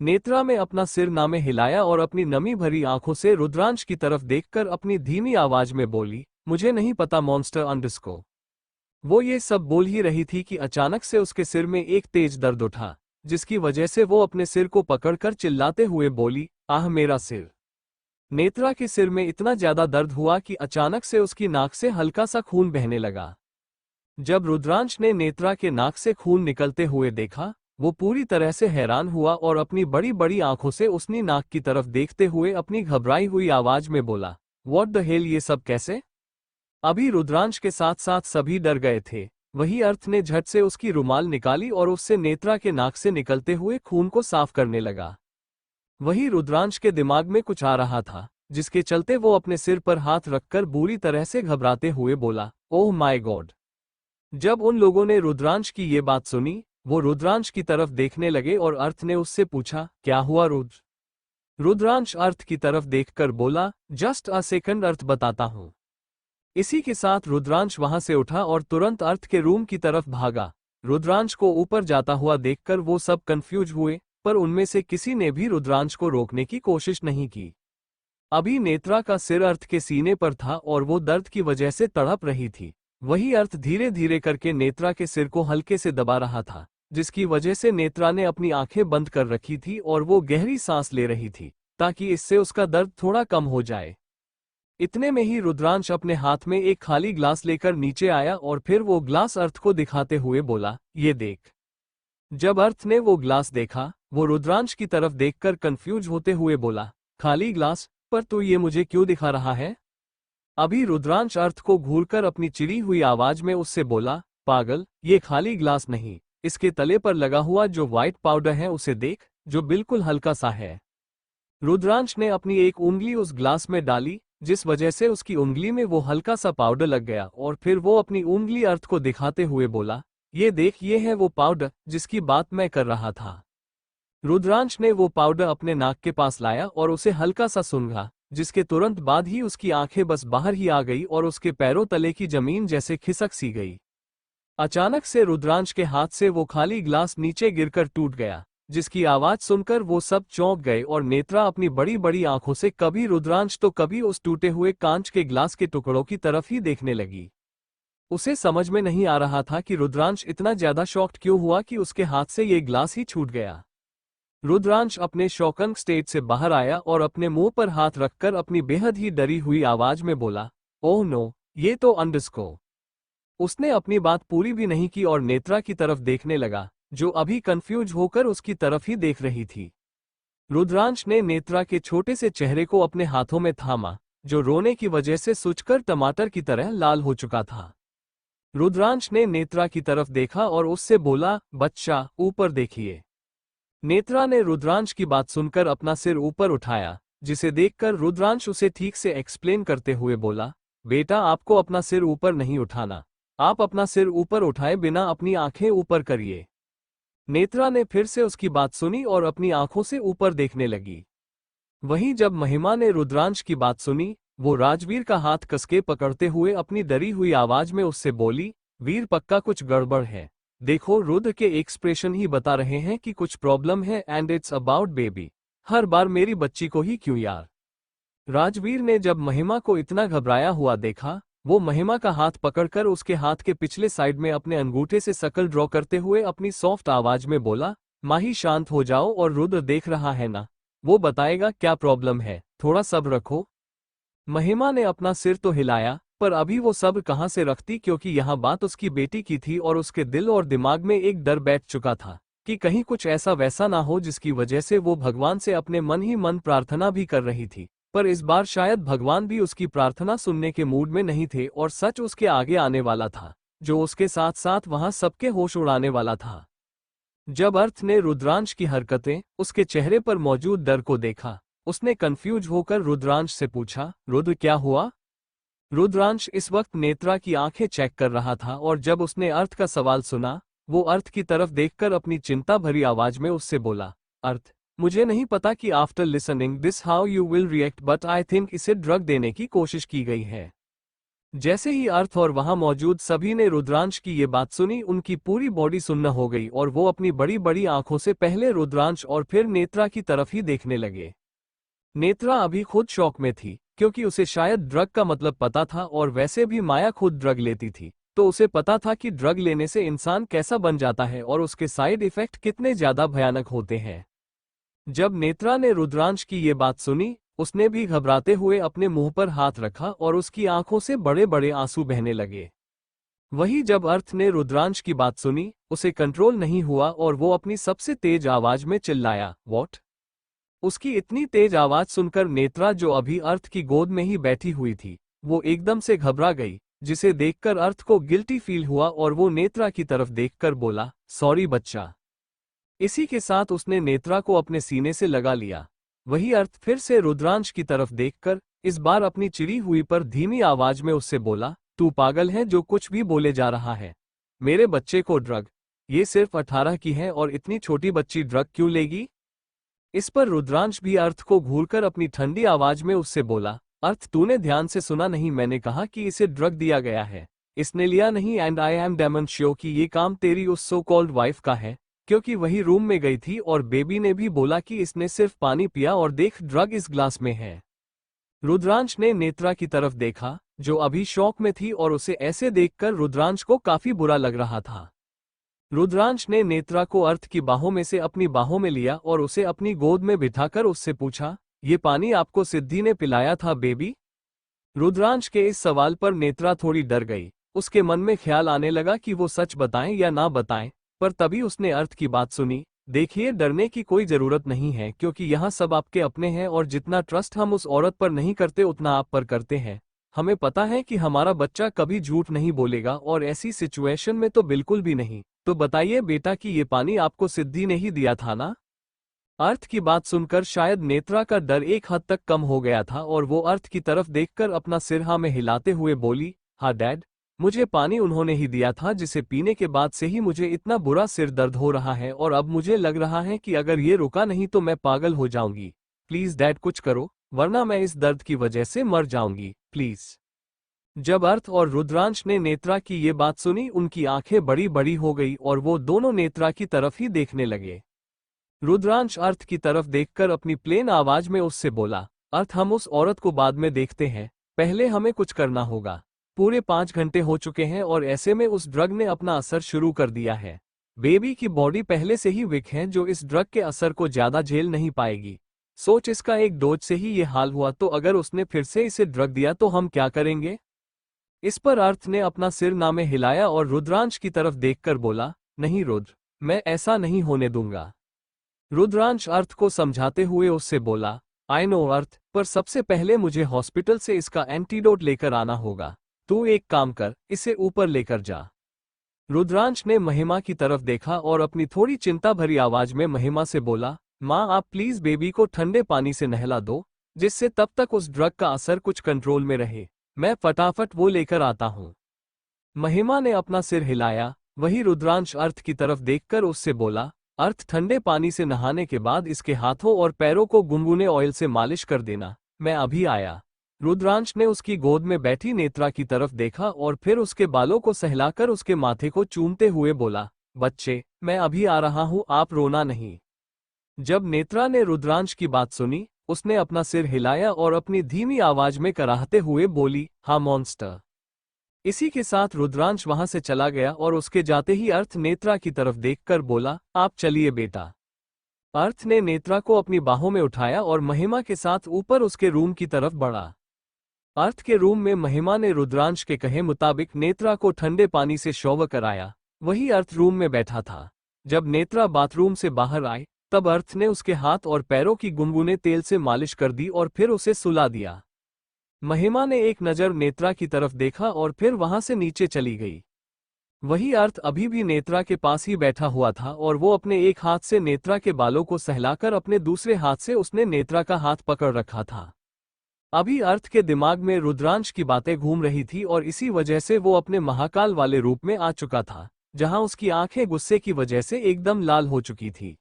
नेत्रा में अपना सिर नामे हिलाया और अपनी नमी भरी आंखों से रुद्रांश की तरफ देखकर अपनी धीमी आवाज में बोली, मुझे नहीं पता मॉन्स्टर अंडरस्को। वो ये सब बोल ही रही थी कि अचानक से उसके सिर में एक तेज दर्द उठा, जिसकी वजह से वो अपने सिर को पकड़कर चिल्लाते हुए बोली, आह मेरा सिर। नेत्रा के सिर में इतना ज्यादा दर्द हुआ कि अचानक से उसकी नाक से हल्का सा खून बहने लगा। जब रुद्रांश ने नेत्रा के नाक से खून निकलते हुए देखा, वो पूरी तरह से हैरान हुआ और अपनी बड़ी बड़ी आंखों से उसकी नाक की तरफ देखते हुए अपनी घबराई हुई आवाज में बोला, व्हाट द हेल, ये सब कैसे? अभी रुद्रांश के साथ साथ सभी डर गए थे। वही अर्थ ने झट से उसकी रुमाल निकाली और उससे नेत्रा के नाक से निकलते हुए खून को साफ करने लगा। वही रुद्रांश के दिमाग में कुछ आ रहा था, जिसके चलते वो अपने सिर पर हाथ रखकर बुरी तरह से घबराते हुए बोला, ओह माय गॉड। जब उन लोगों ने रुद्रांश की ये बात सुनी, वो रुद्रांश की तरफ देखने लगे और अर्थ ने उससे पूछा, क्या हुआ रुद्र? रुद्रांश अर्थ की तरफ देखकर बोला, जस्ट अ सेकंड अर्थ बताता हूं। इसी के साथ रुद्रांश वहां से उठा और तुरंत अर्थ के रूम की तरफ भागा। रुद्रांश को ऊपर जाता हुआ देखकर वो सब कंफ्यूज हुए, पर उनमें से किसी ने भी रुद्रांश को रोकने की कोशिश नहीं की। अभी नेत्रा का सिर अर्थ के सीने पर था और वो दर्द की वजह से तड़प रही थी। वही अर्थ धीरे धीरे करके नेत्रा के सिर को हल्के से दबा रहा था, जिसकी वजह से नेत्रा ने अपनी आंखें बंद कर रखी थी और वो गहरी सांस ले रही थी ताकि इससे उसका दर्द थोड़ा कम हो जाए। इतने में ही रुद्रांश अपने हाथ में एक खाली ग्लास लेकर नीचे आया और फिर वो ग्लास अर्थ को दिखाते हुए बोला, ये देख। जब अर्थ ने वो ग्लास देखा, वो रुद्रांश की तरफ देखकर कंफ्यूज होते हुए बोला, खाली ग्लास, पर तू ये मुझे क्यों दिखा रहा है? अभी रुद्रांश अर्थ को घूरकर अपनी चिड़ी हुई आवाज में उससे बोला, पागल, ये खाली ग्लास नहीं, इसके तले पर लगा हुआ जो व्हाइट पाउडर है उसे देख, जो बिल्कुल हल्का सा है। रुद्रांश ने अपनी एक उंगली उस ग्लास में डाली, जिस वजह से उसकी उंगली में वो हल्का सा पाउडर लग गया और फिर वो अपनी उंगली अर्थ को दिखाते हुए बोला, ये देख, ये है वो पाउडर जिसकी बात मैं कर रहा था। रुद्रांश ने वो पाउडर अपने नाक के पास लाया और उसे हल्का सा सूंघा, जिसके तुरंत बाद ही उसकी आंखें बस बाहर ही आ गई और उसके पैरों तले की जमीन जैसे खिसक सी गई। अचानक से रुद्रांश के हाथ से वो खाली ग्लास नीचे गिरकर टूट गया, जिसकी आवाज सुनकर वो सब चौंक गए और नेत्रा अपनी बड़ी बड़ी आंखों से कभी रुद्रांश तो कभी उस टूटे हुए कांच के ग्लास के टुकड़ों की तरफ ही देखने लगी। उसे समझ में नहीं आ रहा था कि रुद्रांश इतना ज्यादा शॉक्ड क्यों हुआ कि उसके हाथ से ये ग्लास ही छूट गया। रुद्रांश अपने शॉकिंग स्टेट से बाहर आया और अपने मुंह पर हाथ रखकर अपनी बेहद ही डरी हुई आवाज में बोला, ओह नो, ये तो अंडरस्को। उसने अपनी बात पूरी भी नहीं की और नेत्रा की तरफ देखने लगा, जो अभी कंफ्यूज होकर उसकी तरफ ही देख रही थी। रुद्रांश ने नेत्रा के छोटे से चेहरे को अपने हाथों में थामा, जो रोने की वजह से सूजकर टमाटर की तरह लाल हो चुका था। रुद्रांश ने नेत्रा की तरफ देखा और उससे बोला, बच्चा, ऊपर देखिए। नेत्रा ने रुद्रांश की बात सुनकर अपना सिर ऊपर उठाया, जिसे देखकर रुद्रांश उसे ठीक से एक्सप्लेन करते हुए बोला, बेटा, आपको अपना सिर ऊपर नहीं उठाना, आप अपना सिर ऊपर उठाए बिना अपनी आंखें ऊपर करिए। नेत्रा ने फिर से उसकी बात सुनी और अपनी आंखों से ऊपर देखने लगी। वहीं जब महिमा ने रुद्रांश की बात सुनी, वो राजवीर का हाथ कसके पकड़ते हुए अपनी डरी हुई आवाज में उससे बोली, वीर, पक्का कुछ गड़बड़ है। देखो, रुद्र के एक्सप्रेशन ही बता रहे हैं कि कुछ प्रॉब्लम है एंड इट्स अबाउट बेबी। हर बार मेरी बच्ची को ही क्यों यार? राजवीर ने जब महिमा को इतना घबराया हुआ देखा, वो महिमा का हाथ पकड़कर उसके हाथ के पिछले साइड में अपने अंगूठे से शकल ड्रॉ करते हुए अपनी सॉफ्ट आवाज में बोला, माही, शांत हो जाओ और रुद्र देख रहा है ना, वो बताएगा क्या प्रॉब्लम है, थोड़ा सब्र रखो। महिमा ने अपना सिर तो हिलाया, पर अभी वो सब्र कहां से रखती, क्योंकि यहां बात उसकी बेटी की थी और उसके दिल और दिमाग में एक डर बैठ चुका था कि कहीं कुछ ऐसा वैसा ना हो जिसकी वजह से वो भगवान से अपने मन ही मन प्रार्थना भी कर रही थी, पर इस बार शायद भगवान भी उसकी प्रार्थना सुनने के मूड में नहीं थे और सच उसके आगे आने वाला था, जो उसके साथ साथ वहां सबके होश उड़ाने वाला था। जब अर्थ ने रुद्रांश की हरकतें, उसके चेहरे पर मौजूद डर को देखा, उसने कंफ्यूज होकर रुद्रांश से पूछा, रुद्र, क्या हुआ? रुद्रांश इस वक्त नेत्रा की आंखें चेक कर रहा था और जब उसने अर्थ का सवाल सुना, वो अर्थ की तरफ देखकर अपनी चिंता भरी आवाज में उससे बोला, अर्थ, मुझे नहीं पता कि after listening this how you will react, but I think इसे ड्रग देने की कोशिश की गई है। जैसे ही अर्थ और वहां मौजूद सभी ने रुद्रांश की ये बात सुनी, उनकी पूरी बॉडी सुन्न हो गई और वो अपनी बड़ी बड़ी आंखों से पहले रुद्रांश और फिर नेत्रा की तरफ ही देखने लगे। नेत्रा अभी खुद शॉक में थी, क्योंकि उसे शायद ड्रग का मतलब पता था और वैसे भी माया खुद ड्रग लेती थी, तो उसे पता था कि ड्रग लेने से इंसान कैसा बन जाता है और उसके साइड इफेक्ट कितने ज्यादा भयानक होते हैं। जब नेत्रा ने रुद्रांश की ये बात सुनी, उसने भी घबराते हुए अपने मुंह पर हाथ रखा और उसकी आंखों से बड़े बड़े आंसू बहने लगे। वहीं जब अर्थ ने रुद्रांश की बात सुनी, उसे कंट्रोल नहीं हुआ और वो अपनी सबसे तेज आवाज में चिल्लाया, व्हाट? उसकी इतनी तेज आवाज सुनकर नेत्रा, जो अभी अर्थ की गोद में ही बैठी हुई थी, वो एकदम से घबरा गई, जिसे देखकर अर्थ को गिल्टी फील हुआ और वो नेत्रा की तरफ देखकर बोला, सॉरी बच्चा। इसी के साथ उसने नेत्रा को अपने सीने से लगा लिया। वही अर्थ फिर से रुद्रांश की तरफ देखकर इस बार अपनी चिड़ी हुई पर धीमी आवाज में उससे बोला, तू पागल है जो कुछ भी बोले जा रहा है। मेरे बच्चे को ड्रग? ये सिर्फ 18 की है और इतनी छोटी बच्ची ड्रग क्यों लेगी? इस पर रुद्रांश भी अर्थ को घूरकर अपनी ठंडी आवाज में उससे बोला, अर्थ तूने ध्यान से सुना नहीं, मैंने कहा कि इसे ड्रग दिया गया है, इसने लिया नहीं। And I am Damon sure कि ये काम तेरी उस सो कॉल्ड वाइफ का है, क्योंकि वही रूम में गई थी और बेबी ने भी बोला कि इसने सिर्फ पानी पिया और देख ड्रग इस ग्लास में है। रुद्रांश ने नेत्रा की तरफ देखा जो अभी शौक में थी और उसे ऐसे देखकर रुद्रांश को काफी बुरा लग रहा था। रुद्रांश ने नेत्रा को अर्थ की बाहों में से अपनी बाहों में लिया और उसे अपनी गोद में बिठाकर उससे पूछा, ये पानी आपको सिद्धि ने पिलाया था बेबी? रुद्रांश के इस सवाल पर नेत्रा थोड़ी डर गई। उसके मन में ख्याल आने लगा कि वो सच बताएं या ना बताएं, पर तभी उसने अर्थ की बात सुनी। देखिए, डरने की कोई जरूरत नहीं है, क्योंकि यहाँ सब आपके अपने हैं और जितना ट्रस्ट हम उस औरत पर नहीं करते उतना आप पर करते हैं। हमें पता है कि हमारा बच्चा कभी झूठ नहीं बोलेगा और ऐसी सिचुएशन में तो बिल्कुल भी नहीं। तो बताइए बेटा कि ये पानी आपको सिद्धि ने ही दिया था ना? अर्थ की बात सुनकर शायद नेत्रा का डर एक हद तक कम हो गया था और वो अर्थ की तरफ देखकर अपना सिर हाँ में हिलाते हुए बोली, हाँ डैड, मुझे पानी उन्होंने ही दिया था जिसे पीने के बाद से ही मुझे इतना बुरा सिर दर्द हो रहा है और अब मुझे लग रहा है कि अगर ये रुका नहीं तो मैं पागल हो जाऊंगी। प्लीज डैड कुछ करो, वरना मैं इस दर्द की वजह से मर जाऊंगी, प्लीज। जब अर्थ और रुद्रांश ने नेत्रा की ये बात सुनी उनकी आंखें बड़ी बड़ी हो गई और वो दोनों नेत्रा की तरफ ही देखने लगे। रुद्रांश अर्थ की तरफ देखकर अपनी प्लेन आवाज में उससे बोला, अर्थ हम उस औरत को बाद में देखते हैं, पहले हमें कुछ करना होगा। पूरे 5 घंटे हो चुके हैं और ऐसे में उस ड्रग ने अपना असर शुरू कर दिया है। बेबी की बॉडी पहले से ही वीक है जो इस ड्रग के असर को ज्यादा झेल नहीं पाएगी। सोच, इसका एक डोज से ही ये हाल हुआ, तो अगर उसने फिर से इसे ड्रग दिया तो हम क्या करेंगे? इस पर अर्थ ने अपना सिर ना में हिलाया और रुद्रांश की तरफ देखकर बोला, नहीं रुद्र, मैं ऐसा नहीं होने दूंगा। रुद्रांश अर्थ को समझाते हुए उससे बोला, आई नो अर्थ, पर सबसे पहले मुझे हॉस्पिटल से इसका एंटीडोट लेकर आना होगा। तू एक काम कर, इसे ऊपर लेकर जा। रुद्रांश ने महिमा की तरफ देखा और अपनी थोड़ी चिंता भरी आवाज में महिमा से बोला, माँ आप प्लीज बेबी को ठंडे पानी से नहला दो, जिससे तब तक उस ड्रग का असर कुछ कंट्रोल में रहे। मैं फटाफट वो लेकर आता हूँ। महिमा ने अपना सिर हिलाया। वही रुद्रांश अर्थ की तरफ देखकर उससे बोला, अर्थ ठंडे पानी से नहाने के बाद इसके हाथों और पैरों को गुनगुने ऑयल से मालिश कर देना, मैं अभी आया। रुद्रांश ने उसकी गोद में बैठी नेत्रा की तरफ देखा और फिर उसके बालों को सहलाकर उसके माथे को चूमते हुए बोला, बच्चे मैं अभी आ रहा हूँ, आप रोना नहीं। जब नेत्रा ने रुद्रांश की बात सुनी उसने अपना सिर हिलाया और अपनी धीमी आवाज में कराहते हुए बोली, हाँ मॉन्स्टर। इसी के साथ रुद्रांश वहां से चला गया और उसके जाते ही अर्थ नेत्रा की तरफ देखकर बोला, आप चलिए बेटा। अर्थ ने नेत्रा को अपनी बाहों में उठाया और महिमा के साथ ऊपर उसके रूम की तरफ बढ़ा। अर्थ के रूम में महिमा ने रुद्रांश के कहे मुताबिक नेत्रा को ठंडे पानी से शॉवर कराया। वही अर्थ रूम में बैठा था। जब नेत्रा बाथरूम से बाहर आई तब अर्थ ने उसके हाथ और पैरों की गुनगुने तेल से मालिश कर दी और फिर उसे सुला दिया। महिमा ने एक नज़र नेत्रा की तरफ देखा और फिर वहां से नीचे चली गई। वही अर्थ अभी भी नेत्रा के पास ही बैठा हुआ था और वो अपने एक हाथ से नेत्रा के बालों को सहलाकर अपने दूसरे हाथ से उसने नेत्रा का हाथ पकड़ रखा था। अभी अर्थ के दिमाग में रुद्रांश की बातें घूम रही थी और इसी वजह से वो अपने महाकाल वाले रूप में आ चुका था, जहां उसकी आंखें गुस्से की वजह से एकदम लाल हो चुकी थी।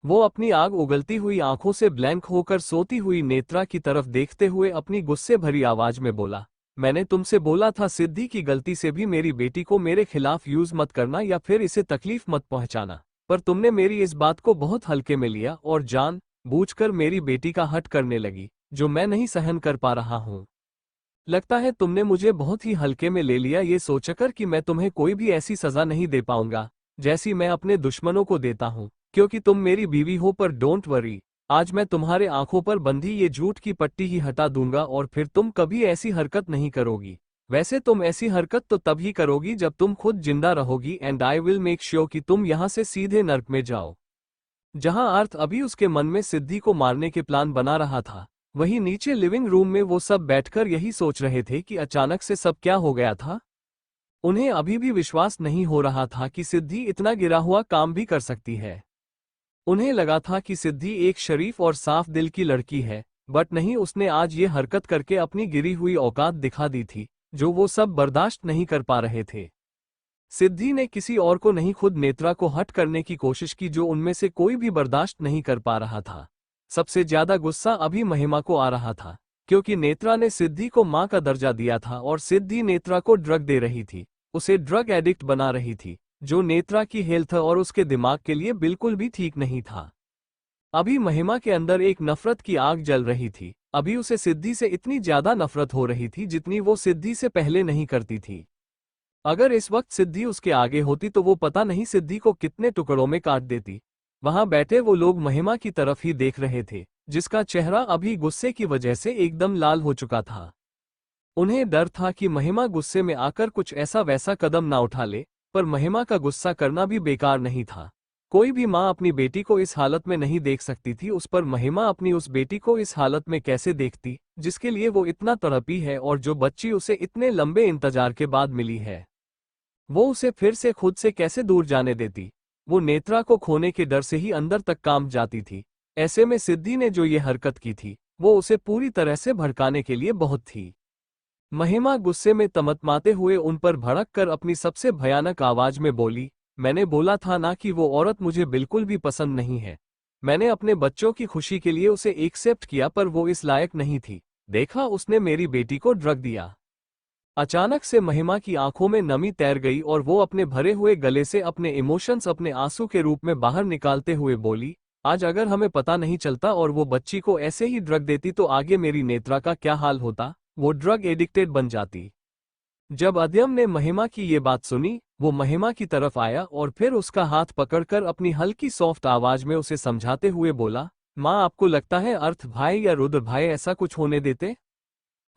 वो अपनी आग उगलती हुई आंखों से ब्लैंक होकर सोती हुई नेत्रा की तरफ देखते हुए अपनी गुस्से भरी आवाज में बोला, मैंने तुमसे बोला था सिद्धि की गलती से भी मेरी बेटी को मेरे खिलाफ यूज मत करना या फिर इसे तकलीफ मत पहुंचाना, पर तुमने मेरी इस बात को बहुत हल्के में लिया और जान बूझकर मेरी बेटी का हट करने लगी, जो मैं नहीं सहन कर पा रहा हूँ। लगता है तुमने मुझे बहुत ही हल्के में ले लिया, ये सोचकर कि मैं तुम्हें कोई भी ऐसी सजा नहीं दे पाऊंगा जैसी मैं अपने दुश्मनों को देता हूँ, क्योंकि तुम मेरी बीवी हो। पर डोंट वरी, आज मैं तुम्हारे आंखों पर बंधी ये झूठ की पट्टी ही हटा दूंगा और फिर तुम कभी ऐसी हरकत नहीं करोगी। वैसे तुम ऐसी हरकत तो तब ही करोगी जब तुम खुद जिंदा रहोगी, and I will make sure कि तुम यहाँ से सीधे नर्क में जाओ। जहां अर्थ अभी उसके मन में सिद्धि को मारने के प्लान बना रहा था, वहीं नीचे लिविंग रूम में वो सब बैठकर यही सोच रहे थे कि अचानक से सब क्या हो गया था। उन्हें अभी भी विश्वास नहीं हो रहा था कि सिद्धि इतना गिरा हुआ काम भी कर सकती है। उन्हें लगा था कि सिद्धि एक शरीफ और साफ दिल की लड़की है, बट नहीं, उसने आज ये हरकत करके अपनी गिरी हुई औकात दिखा दी थी, जो वो सब बर्दाश्त नहीं कर पा रहे थे। सिद्धि ने किसी और को नहीं, खुद नेत्रा को हट करने की कोशिश की, जो उनमें से कोई भी बर्दाश्त नहीं कर पा रहा था। सबसे ज्यादा गुस्सा अभी महिमा को आ रहा था, क्योंकि नेत्रा ने सिद्धि को मां का दर्जा दिया था और सिद्धि नेत्रा को ड्रग दे रही थी, उसे ड्रग एडिक्ट बना रही थी, जो नेत्रा की हेल्थ और उसके दिमाग के लिए बिल्कुल भी ठीक नहीं था। अभी महिमा के अंदर एक नफरत की आग जल रही थी। अभी उसे सिद्धि से इतनी ज्यादा नफरत हो रही थी जितनी वो सिद्धि से पहले नहीं करती थी। अगर इस वक्त सिद्धि उसके आगे होती तो वो पता नहीं सिद्धि को कितने टुकड़ों में काट देती। वहां बैठे वो लोग महिमा की तरफ ही देख रहे थे, जिसका चेहरा अभी गुस्से की वजह से एकदम लाल हो चुका था। उन्हें डर था कि महिमा गुस्से में आकर कुछ ऐसा वैसा कदम ना उठा ले, पर महिमा का गुस्सा करना भी बेकार नहीं था। कोई भी माँ अपनी बेटी को इस हालत में नहीं देख सकती थी, उस पर महिमा अपनी उस बेटी को इस हालत में कैसे देखती, जिसके लिए वो इतना तड़पी है और जो बच्ची उसे इतने लंबे इंतजार के बाद मिली है। वो उसे फिर से खुद से कैसे दूर जाने देती। वो नेत्रा को खोने के डर से ही अंदर तक कांप जाती थी। ऐसे में सिद्धि ने जो ये हरकत की थी, वो उसे पूरी तरह से भड़काने के लिए बहुत थी। महिमा गुस्से में तमतमाते हुए उन पर भड़क कर अपनी सबसे भयानक आवाज में बोली, मैंने बोला था ना कि वो औरत मुझे बिल्कुल भी पसंद नहीं है। मैंने अपने बच्चों की खुशी के लिए उसे एक्सेप्ट किया, पर वो इस लायक नहीं थी। देखा, उसने मेरी बेटी को ड्रग दिया। अचानक से महिमा की आंखों में नमी तैर गई और वो अपने भरे हुए गले से अपने इमोशंस अपने आंसू के रूप में बाहर निकालते हुए बोली, आज अगर हमें पता नहीं चलता और वो बच्ची को ऐसे ही ड्रग देती तो आगे मेरी नेत्रा का क्या हाल होता। वो ड्रग एडिक्टेड बन जाती। जब अद्यम ने महिमा की ये बात सुनी, वो महिमा की तरफ आया और फिर उसका हाथ पकड़कर अपनी हल्की सॉफ्ट आवाज में उसे समझाते हुए बोला, माँ, आपको लगता है अर्थ भाई या रुद्र भाई ऐसा कुछ होने देते?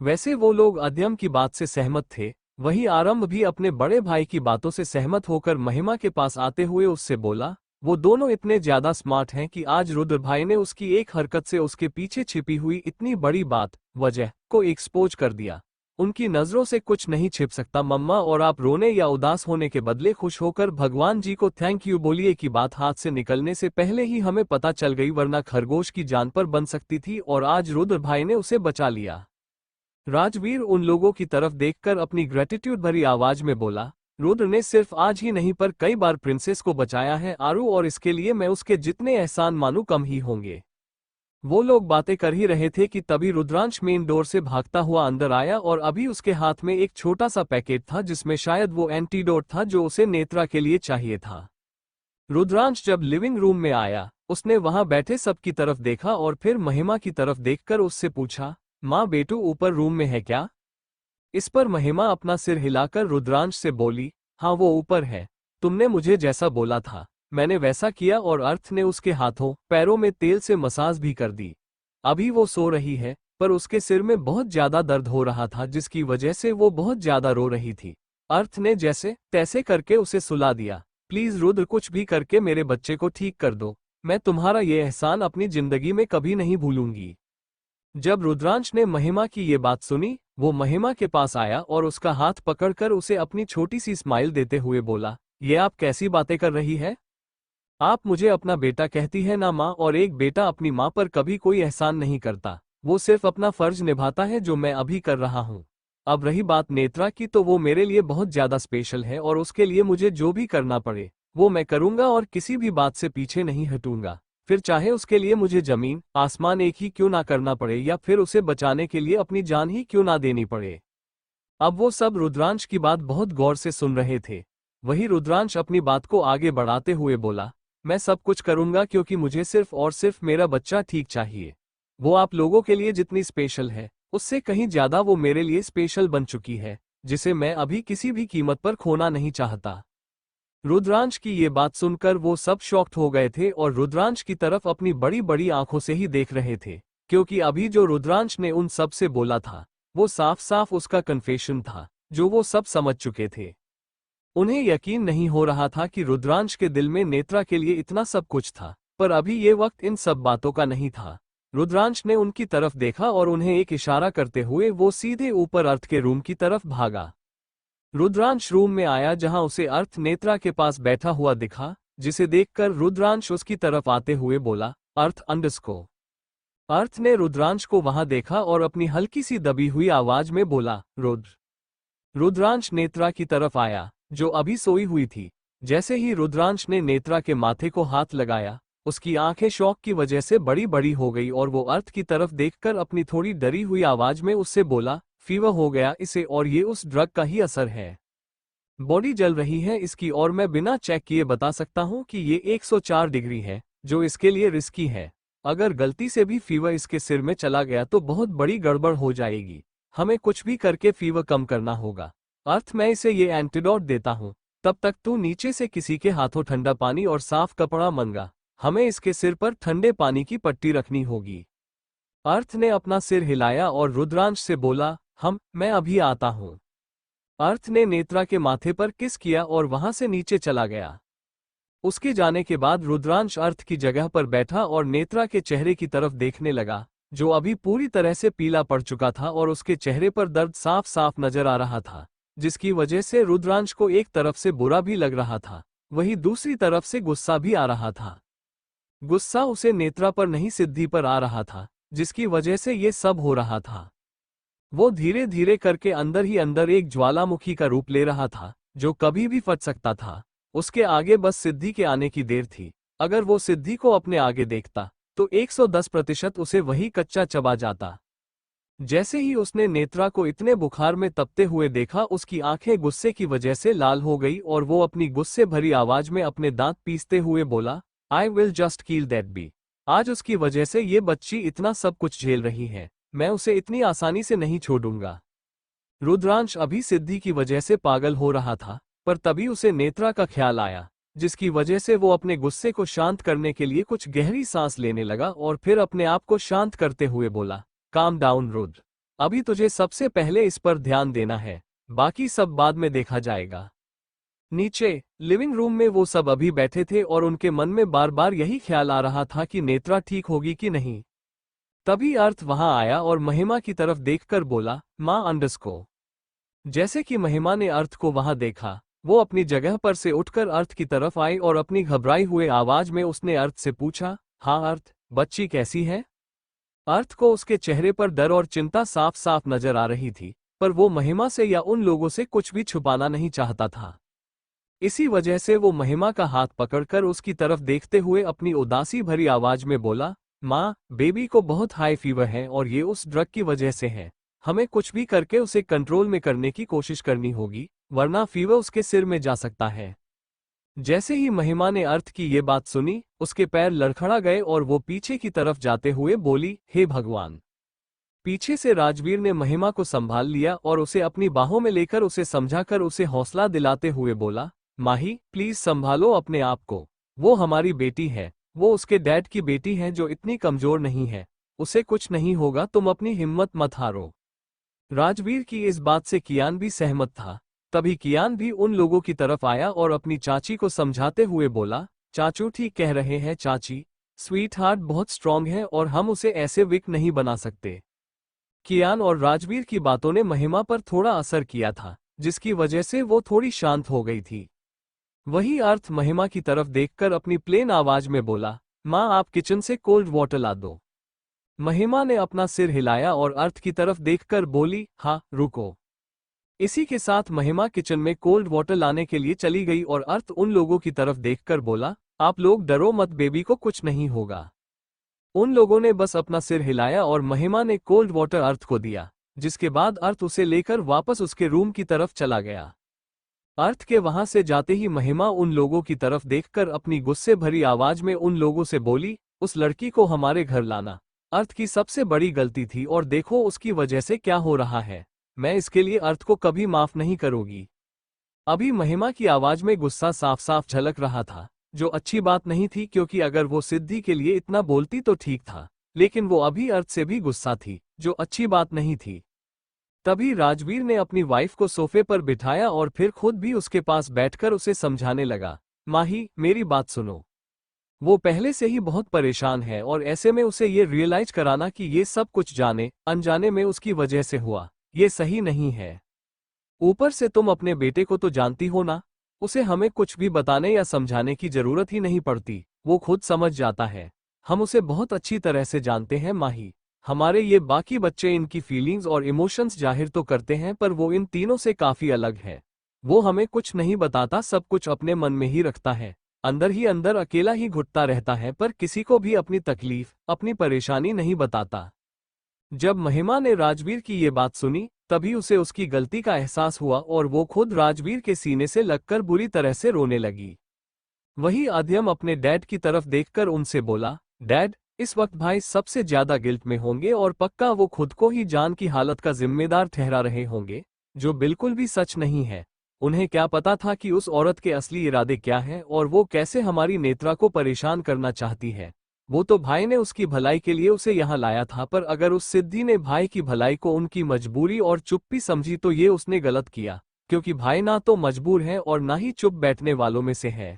वैसे वो लोग अद्यम की बात से सहमत थे। वही आरंभ भी अपने बड़े भाई की बातों से सहमत होकर महिमा के पास आते हुए उससे बोला, वो दोनों इतने ज्यादा स्मार्ट हैं कि आज रुद्र भाई ने उसकी एक हरकत से उसके पीछे छिपी हुई इतनी बड़ी बात वजह को एक्सपोज कर दिया। उनकी नजरों से कुछ नहीं छिप सकता मम्मा, और आप रोने या उदास होने के बदले खुश होकर भगवान जी को थैंक यू बोलिए की बात हाथ से निकलने से पहले ही हमें पता चल गई, वरना खरगोश की जान पर बन सकती थी और आज रुद्र भाई ने उसे बचा लिया। राजवीर उन लोगों की तरफ देखकर अपनी ग्रेटिट्यूड भरी आवाज में बोला, रुद्र ने सिर्फ आज ही नहीं पर कई बार प्रिंसेस को बचाया है आरू, और इसके लिए मैं उसके जितने एहसान मानूं कम ही होंगे। वो लोग बातें कर ही रहे थे कि तभी रुद्रांश मेन डोर से भागता हुआ अंदर आया और अभी उसके हाथ में एक छोटा सा पैकेट था जिसमें शायद वो एंटीडोट था जो उसे नेत्रा के लिए चाहिए था। रुद्रांश जब लिविंग रूम में आया, उसने वहां बैठे सबकी तरफ देखा और फिर महिमा की तरफ देखकर उससे पूछा, माँ बेटू ऊपर रूम में है क्या? इस पर महिमा अपना सिर हिलाकर रुद्रांश से बोली, हाँ वो ऊपर है। तुमने मुझे जैसा बोला था मैंने वैसा किया, और अर्थ ने उसके हाथों पैरों में तेल से मसाज भी कर दी। अभी वो सो रही है, पर उसके सिर में बहुत ज्यादा दर्द हो रहा था जिसकी वजह से वो बहुत ज्यादा रो रही थी। अर्थ ने जैसे तैसे करके उसे सुला दिया। प्लीज रुद्र, कुछ भी करके मेरे बच्चे को ठीक कर दो। मैं तुम्हारा ये एहसान अपनी जिंदगी में कभी नहीं भूलूंगी। जब रुद्रांश ने महिमा की ये बात सुनी, वो महिमा के पास आया और उसका हाथ पकड़कर उसे अपनी छोटी सी स्माइल देते हुए बोला, ये आप कैसी बातें कर रही है? आप मुझे अपना बेटा कहती है ना माँ, और एक बेटा अपनी माँ पर कभी कोई एहसान नहीं करता, वो सिर्फ अपना फर्ज निभाता है जो मैं अभी कर रहा हूँ। अब रही बात नेत्रा की, तो वो मेरे लिए बहुत ज्यादा स्पेशल है और उसके लिए मुझे जो भी करना पड़े वो मैं करूंगा और किसी भी बात से पीछे नहीं हटूंगा। फिर चाहे उसके लिए मुझे जमीन आसमान एक ही क्यों ना करना पड़े, या फिर उसे बचाने के लिए अपनी जान ही क्यों ना देनी पड़े। अब वो सब रुद्रांश की बात बहुत गौर से सुन रहे थे। वही रुद्रांश अपनी बात को आगे बढ़ाते हुए बोला, मैं सब कुछ करूंगा क्योंकि मुझे सिर्फ और सिर्फ मेरा बच्चा ठीक चाहिए। वो आप लोगों के लिए जितनी स्पेशल है उससे कहीं ज्यादा वो मेरे लिए स्पेशल बन चुकी है, जिसे मैं अभी किसी भी कीमत पर खोना नहीं चाहता। रुद्रांश की ये बात सुनकर वो सब शॉक्ड हो गए थे और रुद्रांश की तरफ अपनी बड़ी बड़ी आंखों से ही देख रहे थे, क्योंकि अभी जो रुद्रांश ने उन सब से बोला था वो साफ साफ उसका कन्फेशन था जो वो सब समझ चुके थे। उन्हें यकीन नहीं हो रहा था कि रुद्रांश के दिल में नेत्रा के लिए इतना सब कुछ था, पर अभी ये वक्त इन सब बातों का नहीं था। रुद्रांश ने उनकी तरफ देखा और उन्हें एक इशारा करते हुए वो सीधे ऊपर अर्थ के रूम की तरफ भागा। रुद्रांश रूम में आया जहां उसे अर्थ नेत्रा के पास बैठा हुआ दिखा, जिसे देखकर रुद्रांश उसकी तरफ आते हुए बोला, अर्थ अंडरस्को। अर्थ ने रुद्रांश को वहां देखा और अपनी हल्की सी दबी हुई आवाज में बोला, रुद्र। रुद्रांश नेत्रा की तरफ आया, जो अभी सोई हुई थी। जैसे ही रुद्रांश ने नेत्रा के माथे को हाथ लगाया, उसकी आंखें शौक की वजह से बड़ी बड़ी हो गई और वो अर्थ की तरफ देखकर अपनी थोड़ी डरी हुई आवाज में उससे बोला, फीवर हो गया इसे और ये उस ड्रग का ही असर है। बॉडी जल रही है इसकी और मैं बिना चेक किए बता सकता हूं कि ये 104 डिग्री है, जो इसके लिए रिस्की है। अगर गलती से भी फीवर इसके सिर में चला गया तो बहुत बड़ी गड़बड़ हो जाएगी। हमें कुछ भी करके फीवर कम करना होगा। अर्थ मैं इसे ये एंटीडोट देता हूँ, तब तक तू नीचे से किसी के हाथों ठंडा पानी और साफ कपड़ा मंगा। हमें इसके सिर पर ठंडे पानी की पट्टी रखनी होगी। अर्थ ने अपना सिर हिलाया और रुद्रांश से बोला, मैं अभी आता हूँ। अर्थ ने नेत्रा के माथे पर किस किया और वहां से नीचे चला गया। उसके जाने के बाद रुद्रांश अर्थ की जगह पर बैठा और नेत्रा के चेहरे की तरफ देखने लगा, जो अभी पूरी तरह से पीला पड़ चुका था और उसके चेहरे पर दर्द साफ साफ नजर आ रहा था, जिसकी वजह से रुद्रांश को एक तरफ से बुरा भी लग रहा था, वहीं दूसरी तरफ से गुस्सा भी आ रहा था। गुस्सा उसे नेत्रा पर नहीं सिद्धि पर आ रहा था, जिसकी वजह से ये सब हो रहा था। वो धीरे धीरे करके अंदर ही अंदर एक ज्वालामुखी का रूप ले रहा था, जो कभी भी फट सकता था। उसके आगे बस सिद्धि के आने की देर थी। अगर वो सिद्धि को अपने आगे देखता तो 110% उसे वही कच्चा चबा जाता। जैसे ही उसने नेत्रा को इतने बुखार में तपते हुए देखा, उसकी आंखें गुस्से की वजह से लाल हो गई और वो अपनी गुस्से भरी आवाज में अपने दांत पीसते हुए बोला, I will just kill that B. आज उसकी वजह से ये बच्ची इतना सब कुछ झेल रही है, मैं उसे इतनी आसानी से नहीं छोड़ूंगा। रुद्रांश अभी सिद्धि की वजह से पागल हो रहा था, पर तभी उसे नेत्रा का ख्याल आया, जिसकी वजह से वो अपने गुस्से को शांत करने के लिए कुछ गहरी सांस लेने लगा और फिर अपने आप को शांत करते हुए बोला, काम डाउन रुद्र। अभी तुझे सबसे पहले इस पर ध्यान देना है, बाकी सब बाद में देखा जाएगा। नीचे लिविंग रूम में वो सब अभी बैठे थे और उनके मन में बार बार यही ख्याल आ रहा था कि नेत्रा ठीक होगी कि नहीं। तभी अर्थ वहां आया और महिमा की तरफ देखकर बोला, मां अंडरस्को। जैसे कि महिमा ने अर्थ को वहां देखा, वो अपनी जगह पर से उठकर अर्थ की तरफ आई और अपनी घबराई हुए आवाज में उसने अर्थ से पूछा, हाँ अर्थ, बच्ची कैसी है? अर्थ को उसके चेहरे पर डर और चिंता साफ साफ नजर आ रही थी, पर वो महिमा से या उन लोगों से कुछ भी छुपाना नहीं चाहता था। इसी वजह से वो महिमा का हाथ पकड़कर उसकी तरफ देखते हुए अपनी उदासी भरी आवाज में बोला, माँ, बेबी को बहुत हाई फीवर है और ये उस ड्रग की वजह से है। हमें कुछ भी करके उसे कंट्रोल में करने की कोशिश करनी होगी, वरना फीवर उसके सिर में जा सकता है। जैसे ही महिमा ने अर्थ की ये बात सुनी, उसके पैर लड़खड़ा गए और वो पीछे की तरफ जाते हुए बोली, हे भगवान। पीछे से राजवीर ने महिमा को संभाल लिया और उसे अपनी बाहों में लेकर उसे समझाकर उसे हौसला दिलाते हुए बोला, माही प्लीज संभालो अपने आप को, वो हमारी बेटी है, वो उसके डैड की बेटी है जो इतनी कमजोर नहीं है, उसे कुछ नहीं होगा, तुम अपनी हिम्मत मत हारो। राजवीर की इस बात से कियान भी सहमत था। तभी कियान भी उन लोगों की तरफ आया और अपनी चाची को समझाते हुए बोला, चाचू ठीक कह रहे हैं चाची, स्वीट हार्ट बहुत स्ट्रांग है और हम उसे ऐसे वीक नहीं बना सकते। कियान और राजवीर की बातों ने महिमा पर थोड़ा असर किया था, जिसकी वजह से वो थोड़ी शांत हो गई थी। वही अर्थ महिमा की तरफ देखकर अपनी प्लेन आवाज में बोला, माँ आप किचन से कोल्ड वाटर ला दो। महिमा ने अपना सिर हिलाया और अर्थ की तरफ देखकर बोली, हाँ रुको। इसी के साथ महिमा किचन में कोल्ड वाटर लाने के लिए चली गई और अर्थ उन लोगों की तरफ देखकर बोला, आप लोग डरो मत, बेबी को कुछ नहीं होगा। उन लोगों ने बस अपना सिर हिलाया और महिमा ने कोल्ड वाटर अर्थ को दिया, जिसके बाद अर्थ उसे लेकर वापस उसके रूम की तरफ चला गया। अर्थ के वहां से जाते ही महिमा उन लोगों की तरफ देखकर अपनी गुस्से भरी आवाज में उन लोगों से बोली, उस लड़की को हमारे घर लाना अर्थ की सबसे बड़ी गलती थी और देखो उसकी वजह से क्या हो रहा है। मैं इसके लिए अर्थ को कभी माफ नहीं करूंगी। अभी महिमा की आवाज में गुस्सा साफ साफ झलक रहा था, जो अच्छी बात नहीं थी, क्योंकि अगर वो सिद्धि के लिए इतना बोलती तो ठीक था, लेकिन वो अभी अर्थ से भी गुस्सा थी, जो अच्छी बात नहीं थी। तभी राजवीर ने अपनी वाइफ को सोफे पर बिठाया और फिर खुद भी उसके पास बैठकर उसे समझाने लगा, माही मेरी बात सुनो। वो पहले से ही बहुत परेशान है और ऐसे में उसे ये रियलाइज कराना कि ये सब कुछ जाने अनजाने में उसकी वजह से हुआ, ये सही नहीं है। ऊपर से तुम अपने बेटे को तो जानती हो ना, उसे हमें कुछ भी बताने या समझाने की जरूरत ही नहीं पड़ती, वो खुद समझ जाता है। हम उसे बहुत अच्छी तरह से जानते हैं माही। हमारे ये बाकी बच्चे इनकी फीलिंग्स और इमोशंस जाहिर तो करते हैं, पर वो इन तीनों से काफी अलग है। वो हमें कुछ नहीं बताता, सब कुछ अपने मन में ही रखता है, अंदर ही अंदर अकेला ही घुटता रहता है, पर किसी को भी अपनी तकलीफ, अपनी परेशानी नहीं बताता। जब महिमा ने राजवीर की ये बात सुनी, तभी उसे उसकी गलती का एहसास हुआ और वो खुद राजवीर के सीने से लगकर बुरी तरह से रोने लगी। वही आद्यम अपने डैड की तरफ देखकर उनसे बोला, डैड, इस वक्त भाई सबसे ज्यादा गिल्ट में होंगे और पक्का वो खुद को ही जान की हालत का जिम्मेदार ठहरा रहे होंगे, जो बिल्कुल भी सच नहीं है। उन्हें क्या पता था कि उस औरत के असली इरादे क्या हैं और वो कैसे हमारी नेत्रा को परेशान करना चाहती है। वो तो भाई ने उसकी भलाई के लिए उसे यहाँ लाया था, पर अगर उस सिद्धि ने भाई की भलाई को उनकी मजबूरी और चुप्पी समझी तो ये उसने गलत किया, क्योंकि भाई ना तो मजबूर है और ना ही चुप बैठने वालों में से है।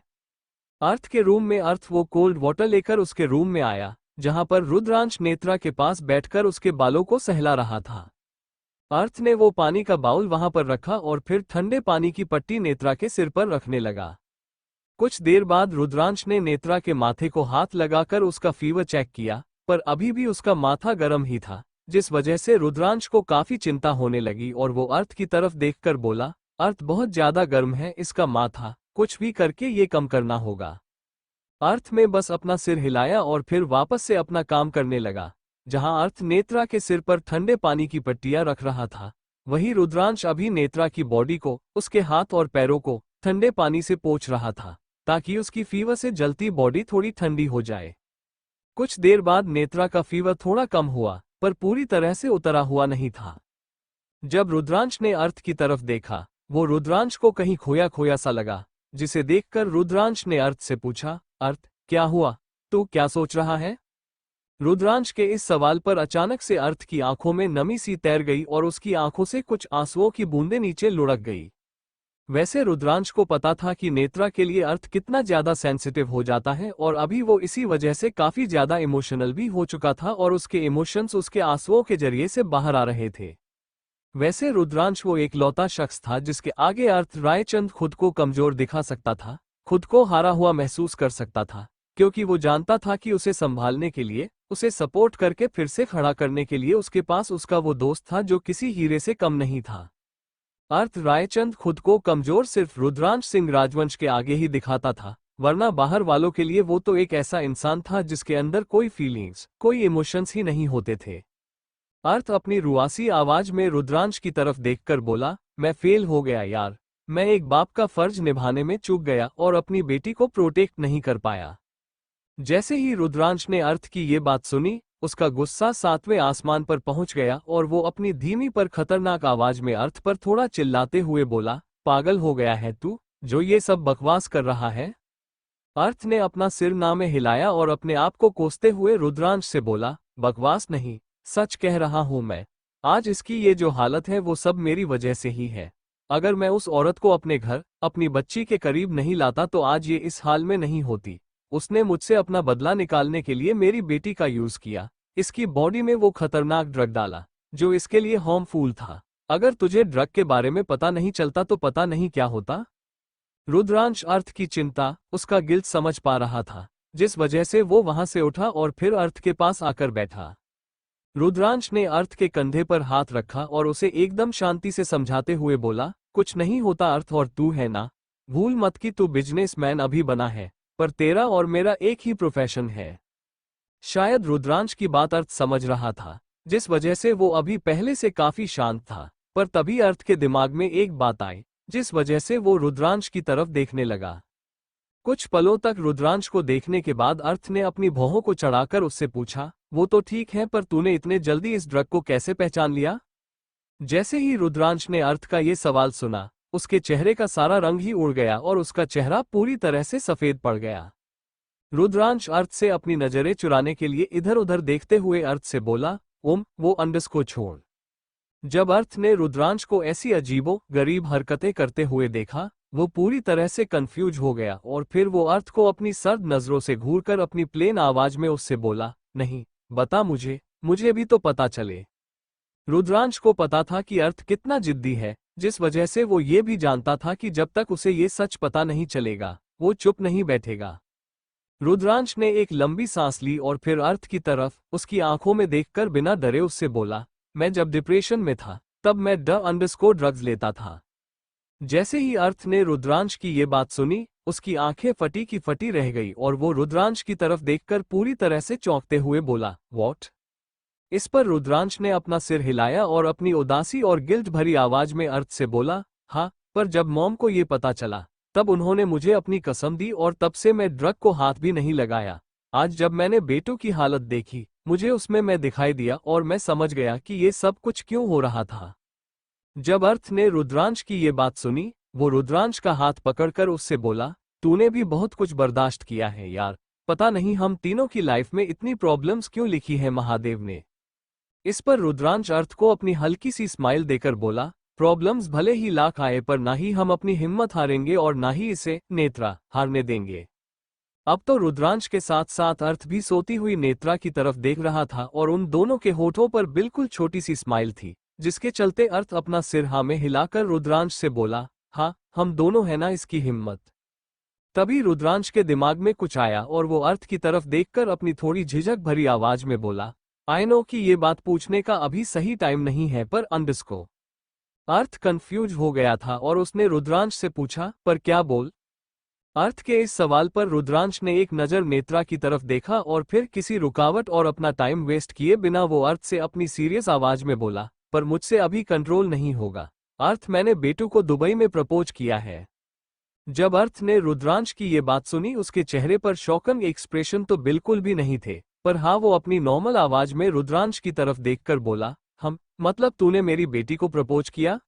अर्थ के रूम में वो कोल्ड वाटर लेकर उसके रूम में आया, जहां पर रुद्रांश नेत्रा के पास बैठकर उसके बालों को सहला रहा था। अर्थ ने वो पानी का बाउल वहां पर रखा और फिर ठंडे पानी की पट्टी नेत्रा के सिर पर रखने लगा। कुछ देर बाद रुद्रांश ने नेत्रा के माथे को हाथ लगाकर उसका फीवर चेक किया, पर अभी भी उसका माथा गर्म ही था, जिस वजह से रुद्रांश को काफी चिंता होने लगी और वो अर्थ की तरफ देखकर बोला, अर्थ बहुत ज्यादा गर्म है इसका माथा, कुछ भी करके ये कम करना होगा। अर्थ में बस अपना सिर हिलाया और फिर वापस से अपना काम करने लगा। जहां अर्थ नेत्रा के सिर पर ठंडे पानी की पट्टियां रख रहा था, वहीं रुद्रांश अभी नेत्रा की बॉडी को, उसके हाथ और पैरों को ठंडे पानी से पोंछ रहा था, ताकि उसकी फीवर से जलती बॉडी थोड़ी ठंडी हो जाए। कुछ देर बाद नेत्रा का फीवर थोड़ा कम हुआ, पर पूरी तरह से उतरा हुआ नहीं था। जब रुद्रांश ने अर्थ की तरफ देखा, वो रुद्रांश को कहीं खोया खोया सा लगा, जिसे देखकर रुद्रांश ने अर्थ से पूछा, अर्थ, क्या हुआ? तू क्या सोच रहा है? रुद्रांश के इस सवाल पर अचानक से अर्थ की आंखों में नमी सी तैर गई और उसकी आंखों से कुछ आंसुओं की बूंदें नीचे लुढ़क गई। वैसे रुद्रांश को पता था कि नेत्रा के लिए अर्थ कितना ज्यादा सेंसिटिव हो जाता है और अभी वो इसी वजह से काफी ज्यादा इमोशनल भी हो चुका था और उसके इमोशंस उसके आंसुओं के जरिए से बाहर आ रहे थे। वैसे रुद्रांश वो एकलौता शख्स था जिसके आगे अर्थ रायचंद खुद को कमजोर दिखा सकता था, खुद को हारा हुआ महसूस कर सकता था, क्योंकि वो जानता था कि उसे संभालने के लिए, उसे सपोर्ट करके फिर से खड़ा करने के लिए उसके पास उसका वो दोस्त था जो किसी हीरे से कम नहीं था। अर्थ रायचंद खुद को कमजोर सिर्फ रुद्रांश सिंह राजवंश के आगे ही दिखाता था, वरना बाहर वालों के लिए वो तो एक ऐसा इंसान था जिसके अंदर कोई फीलिंग्स, कोई इमोशंस ही नहीं होते थे। अर्थ अपनी रुआसी आवाज में रुद्रांश की तरफ देखकर बोला, मैं फेल हो गया यार, मैं एक बाप का फर्ज निभाने में चूक गया और अपनी बेटी को प्रोटेक्ट नहीं कर पाया। जैसे ही रुद्रांश ने अर्थ की ये बात सुनी, उसका गुस्सा 7वें आसमान पर पहुंच गया और वो अपनी धीमी पर खतरनाक आवाज में अर्थ पर थोड़ा चिल्लाते हुए बोला, पागल हो गया है तू, जो ये सब बकवास कर रहा है? अर्थ ने अपना सिर ना में हिलाया और अपने आप को कोसते हुए रुद्रांश से बोला, बकवास नहीं, सच कह रहा हूं मैं। आज इसकी ये जो हालत है वो सब मेरी वजह से ही है। अगर मैं उस औरत को अपने घर, अपनी बच्ची के करीब नहीं लाता तो आज ये इस हाल में नहीं होती। उसने मुझसे अपना बदला निकालने के लिए मेरी बेटी का यूज किया, इसकी बॉडी में वो खतरनाक ड्रग डाला, जो इसके लिए हार्मफुल था। अगर तुझे ड्रग के बारे में पता नहीं चलता तो पता नहीं क्या होता। रुद्रांश अर्थ की चिंता, उसका गिल्ट समझ पा रहा था, जिस वजह से वो वहां से उठा और फिर अर्थ के पास आकर बैठा। रुद्रांश ने अर्थ के कंधे पर हाथ रखा और उसे एकदम शांति से समझाते हुए बोला, कुछ नहीं होता अर्थ, और तू है ना, भूल मत कि तू बिजनेसमैन अभी बना है, पर तेरा और मेरा एक ही प्रोफेशन है। शायद रुद्रांश की बात अर्थ समझ रहा था, जिस वजह से वो अभी पहले से काफी शांत था, पर तभी अर्थ के दिमाग में एक बात आई, जिस वजह से वो रुद्रांश की तरफ देखने लगा। कुछ पलों तक रुद्रांश को देखने के बाद अर्थ ने अपनी भौहों को चढ़ाकर उससे पूछा, वो तो ठीक है, पर तूने इतने जल्दी इस ड्रग को कैसे पहचान लिया? जैसे ही रुद्रांश ने अर्थ का ये सवाल सुना, उसके चेहरे का सारा रंग ही उड़ गया और उसका चेहरा पूरी तरह से सफेद पड़ गया। रुद्रांश अर्थ से अपनी नजरें चुराने के लिए इधर उधर देखते हुए अर्थ से बोला, वो अंडस को छोड़। जब अर्थ ने रुद्रांश को ऐसी अजीबो गरीब हरकतें करते हुए देखा, वो पूरी तरह से कंफ्यूज हो गया और फिर वो अर्थ को अपनी सर्द नजरों से घूरकर अपनी प्लेन आवाज में उससे बोला, नहीं, बता मुझे भी तो पता चले। रुद्रांश को पता था कि अर्थ कितना जिद्दी है, जिस वजह से वो ये भी जानता था कि जब तक उसे ये सच पता नहीं चलेगा वो चुप नहीं बैठेगा। रुद्रांश ने एक लंबी सांस ली और फिर अर्थ की तरफ उसकी आंखों में देखकर बिना डरे उससे बोला, मैं जब डिप्रेशन में था तब मैं ड्रग्स लेता था। जैसे ही अर्थ ने रुद्रांश की ये बात सुनी उसकी आंखें फटी की फटी रह गई और वो रुद्रांश की तरफ देखकर पूरी तरह से चौंकते हुए बोला, व्हाट? इस पर रुद्रांश ने अपना सिर हिलाया और अपनी उदासी और गिल्ट भरी आवाज में अर्थ से बोला, हाँ, पर जब मॉम को ये पता चला तब उन्होंने मुझे अपनी कसम दी और तब से मैं ड्रग को हाथ भी नहीं लगाया। आज जब मैंने बेटों की हालत देखी मुझे उसमें मैं दिखाई दिया और मैं समझ गया कि ये सब कुछ क्यों हो रहा था। जब अर्थ ने रुद्रांश की ये बात सुनी वो रुद्रांश का हाथ पकड़कर उससे बोला, तूने भी बहुत कुछ बर्दाश्त किया है यार, पता नहीं हम तीनों की लाइफ में इतनी प्रॉब्लम्स क्यों लिखी है महादेव ने। इस पर रुद्रांश अर्थ को अपनी हल्की सी स्माइल देकर बोला, प्रॉब्लम्स भले ही लाख आए पर ना ही हम अपनी हिम्मत हारेंगे और ना ही इसे नेत्रा हारने देंगे। अब तो रुद्रांश के साथ साथ अर्थ भी सोती हुई नेत्रा की तरफ देख रहा था और उन दोनों के होठों पर बिल्कुल छोटी सी स्माइल थी, जिसके चलते अर्थ अपना सिर हाँ में हिलाकर रुद्रांश से बोला, हाँ हम दोनों है ना इसकी हिम्मत। तभी रुद्रांश के दिमाग में कुछ आया और वो अर्थ की तरफ देखकर अपनी थोड़ी झिझक भरी आवाज में बोला, आई नो कि ये बात पूछने का अभी सही टाइम नहीं है पर अंडरस्को। अर्थ कंफ्यूज हो गया था और उसने रुद्रांश से पूछा, पर क्या बोल? अर्थ के इस सवाल पर रुद्रांश ने एक नज़र नेत्रा की तरफ देखा और फिर किसी रुकावट और अपना टाइम वेस्ट किए बिना वो अर्थ से अपनी सीरियस आवाज में बोला, पर मुझसे अभी कंट्रोल नहीं होगा अर्थ, मैंने बेटू को दुबई में प्रपोज किया है। जब अर्थ ने रुद्रांश की ये बात सुनी उसके चेहरे पर शॉकन एक्सप्रेशन तो बिल्कुल भी नहीं थे, पर हाँ वो अपनी नॉर्मल आवाज में रुद्रांश की तरफ देखकर बोला, हम मतलब तूने मेरी बेटी को प्रपोज किया?